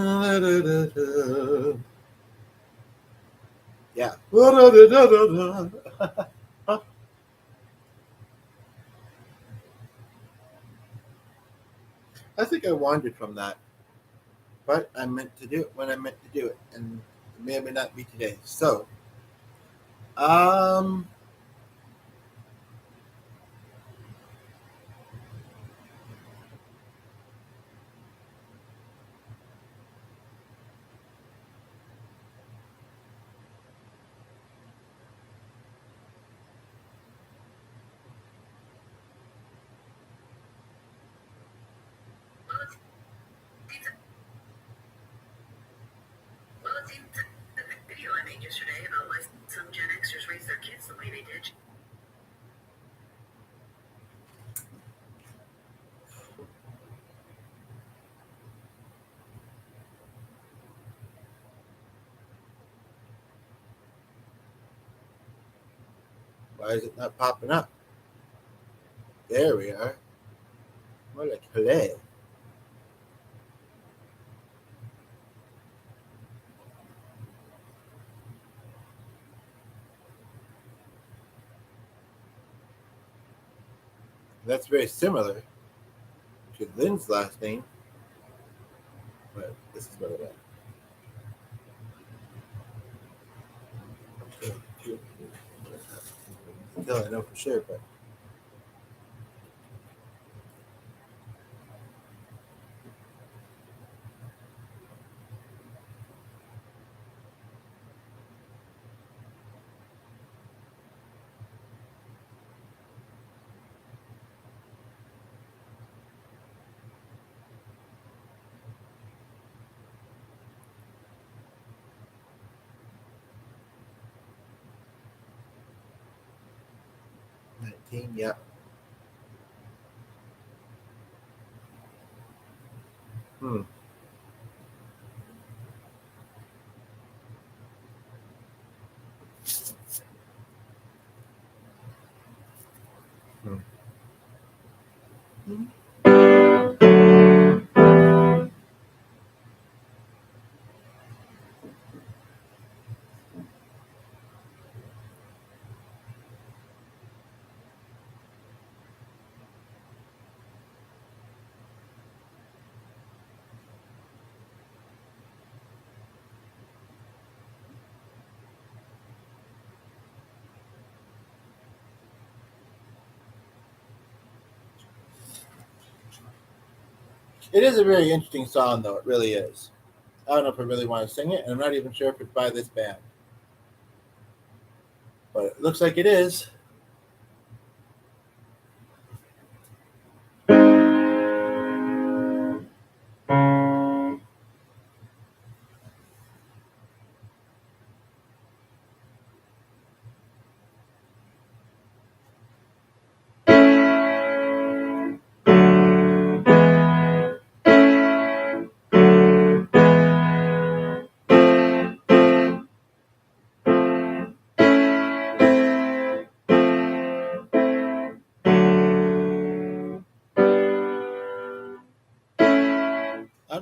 Yeah. I think I wandered from that, but I meant to do it when I meant to do it, and it may or may not be today. So, um, the video I made yesterday about why some Gen Xers raise their kids the way they did. Why is it not popping up? There we are. More like hello. That's very similar to Lynn's last name, but this is what it is. Until I know for sure, but 19, yeah. Hmm. Hmm. It is a very interesting song, though. It really is. I don't know if I really want to sing it, and I'm not even sure if it's by this band, but it looks like it is.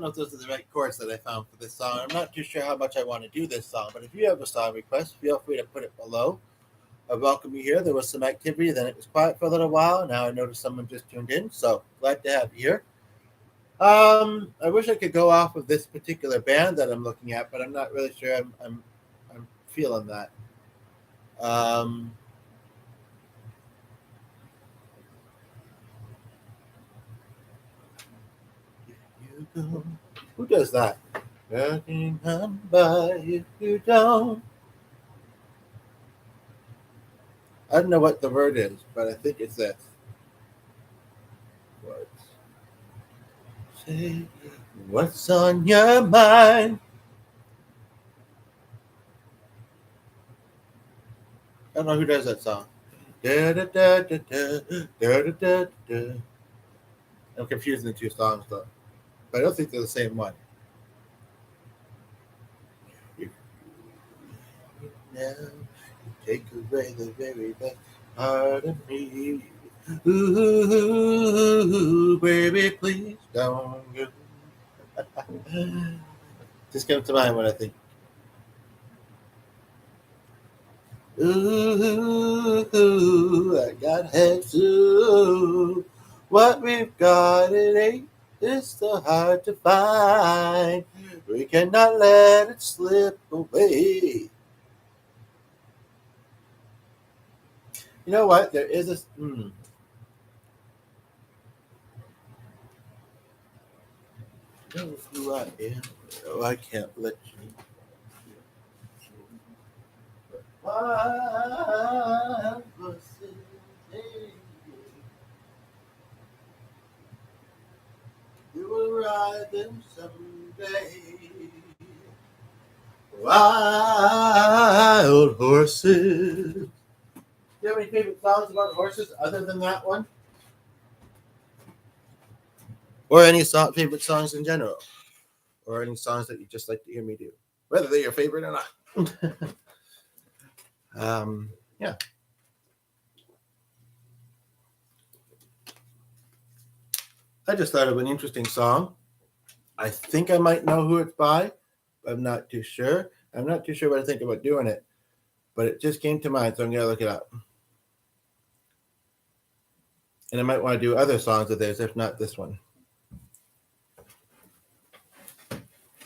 don't know if those are the right chords that I found for this song. I'm not too sure how much I want to do this song, but if you have a song request, feel free to put it below. I welcome you here. There was some activity, then it was quiet for a little while. Now I noticed someone just tuned in, so glad to have you here. I wish I could go off of this particular band that I'm looking at, but I'm not really sure I'm feeling that. You go. Who does that? Walking on by if you don't. I don't know what the word is, but I think it's this. What's, say, what's on your mind? I don't know who does that song. Da, da, da, da, da, da, da, da, da. I'm confusing the two songs though, but I don't think they're the same one. Now you take away the very best part of me. Ooh, baby, please don't go. Just comes to mind when I think. Ooh, I got head to what we've got. It ain't it's so hard to find. We cannot let it slip away. You know what? There is a. Know who I am. Oh, I can't let you. Why was it? You will ride them someday. Wild horses. Do you have any favorite songs about horses other than that one? Or any favorite songs in general? Or any songs that you just like to hear me do? Whether they're your favorite or not. Yeah. I just thought of an interesting song. I think I might know who it's by. I'm not too sure. I'm not too sure what I think about doing it. But it just came to mind, so I'm going to look it up. And I might want to do other songs of theirs, if not this one.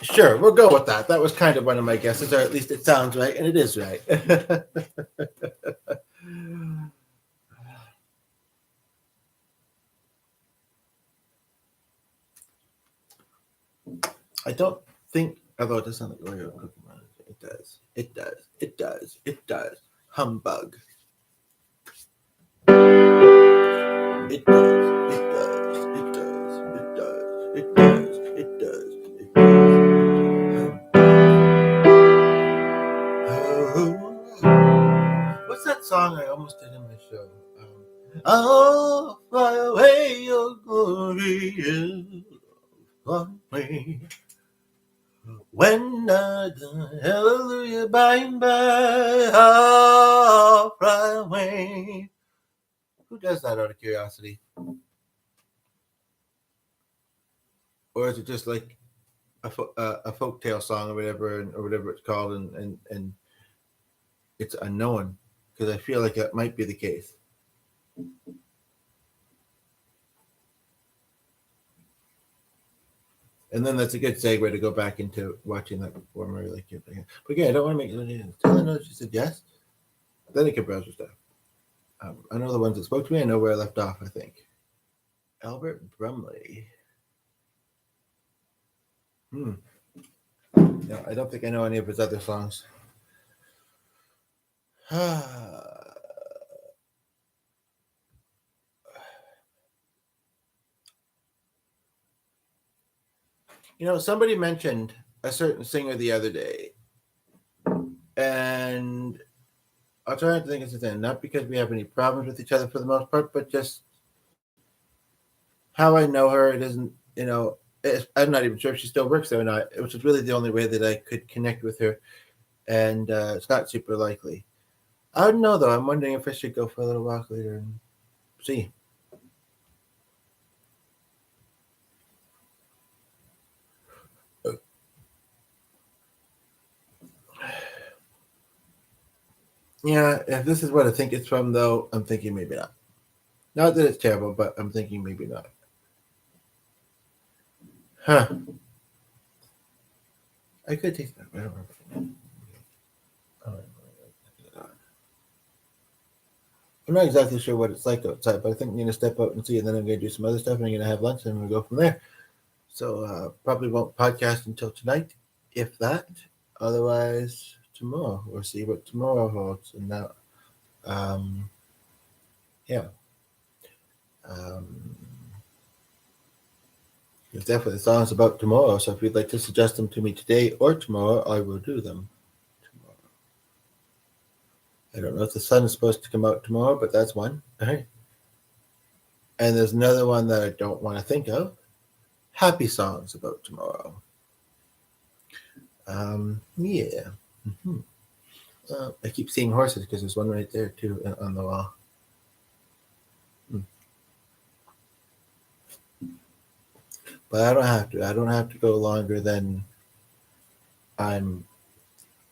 Sure, we'll go with that. That was kind of one of my guesses, or at least it sounds right, and it is right. I don't think, although it does sound like Oreo cookie monster. It does. It does. It does. It does. Humbug. It does. It does. It does. It does. It does. It does. It does. Oh. What's that song I almost did in my show? I'll fly away your glory on me. When I die, hallelujah, by and by, I'll fly away. Who does that out of curiosity? Or is it just like a folktale song or whatever it's called, and it's unknown? Because I feel like that might be the case. And then that's a good segue to go back into watching that performer. Like, but again, I don't want to make it. Tell her no. She said yes. Then I can browse her stuff. I know the ones that spoke to me. I know where I left off. I think Albert Brumley. No, I don't think I know any of his other songs. Somebody mentioned a certain singer the other day, and I'll try to think of something. Not because we have any problems with each other for the most part, but just how I know her. It isn't, I'm not even sure if she still works there or not, which is really the only way that I could connect with her, and it's not super likely. I don't know, though. I'm wondering if I should go for a little walk later and see. Yeah, if this is what I think it's from, though, I'm thinking maybe not. Not that it's terrible, but I'm thinking maybe not. Huh. I could taste that. I don't know. I'm not exactly sure what it's like outside, but I think I'm going to step out and see, and then I'm going to do some other stuff, and I'm going to have lunch, and we'll go from there. So probably won't podcast until tonight, if that. Otherwise, tomorrow. We'll see what tomorrow holds. And now, yeah. There's definitely songs about tomorrow, so if you'd like to suggest them to me today or tomorrow, I will do them tomorrow. I don't know if the sun is supposed to come out tomorrow, but that's one. All right. And there's another one that I don't want to think of. Happy songs about tomorrow. Yeah. Mm-hmm. I keep seeing horses because there's one right there too on the wall. But I don't have to. I don't have to go longer than I'm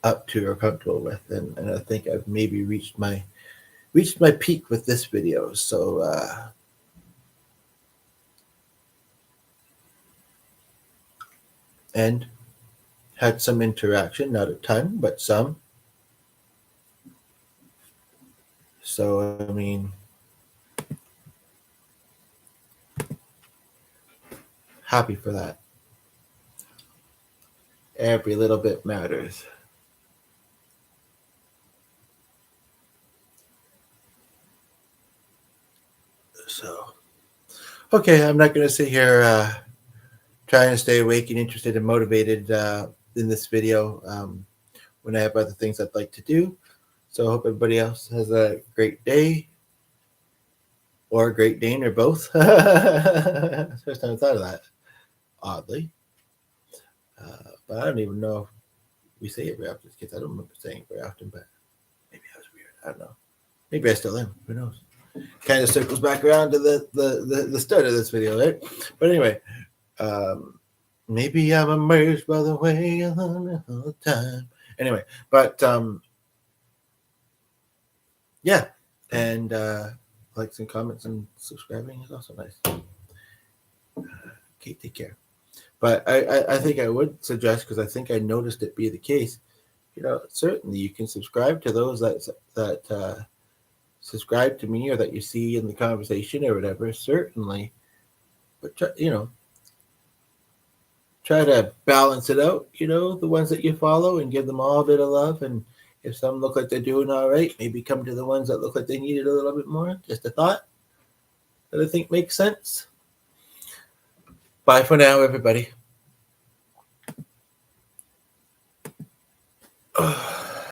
up to or comfortable with, and I think I've maybe reached my peak with this video. So and had some interaction, not a ton, but some. So I mean, happy for that. Every little bit matters. So okay, I'm not going to sit here trying to stay awake and interested and motivated in this video when I have other things I'd like to do. So I hope everybody else has a great day or a great day or both. First time I thought of that, oddly. But I don't even know if we say it very often as kids. I don't remember saying it very often, but maybe I was weird. I don't know. Maybe I still am. Who knows? Kind of circles back around to the start of this video, right? But anyway, maybe I'm amazed by the way I learn all the time. Anyway, but yeah, and likes and comments and subscribing is also nice. Okay, take care. But I think I would suggest, because I think I noticed it be the case, certainly you can subscribe to those that subscribe to me or that you see in the conversation or whatever, certainly. But try to balance it out, the ones that you follow, and give them all a bit of love. And if some look like they're doing all right, maybe come to the ones that look like they need it a little bit more. Just a thought that I think makes sense. Bye for now, everybody.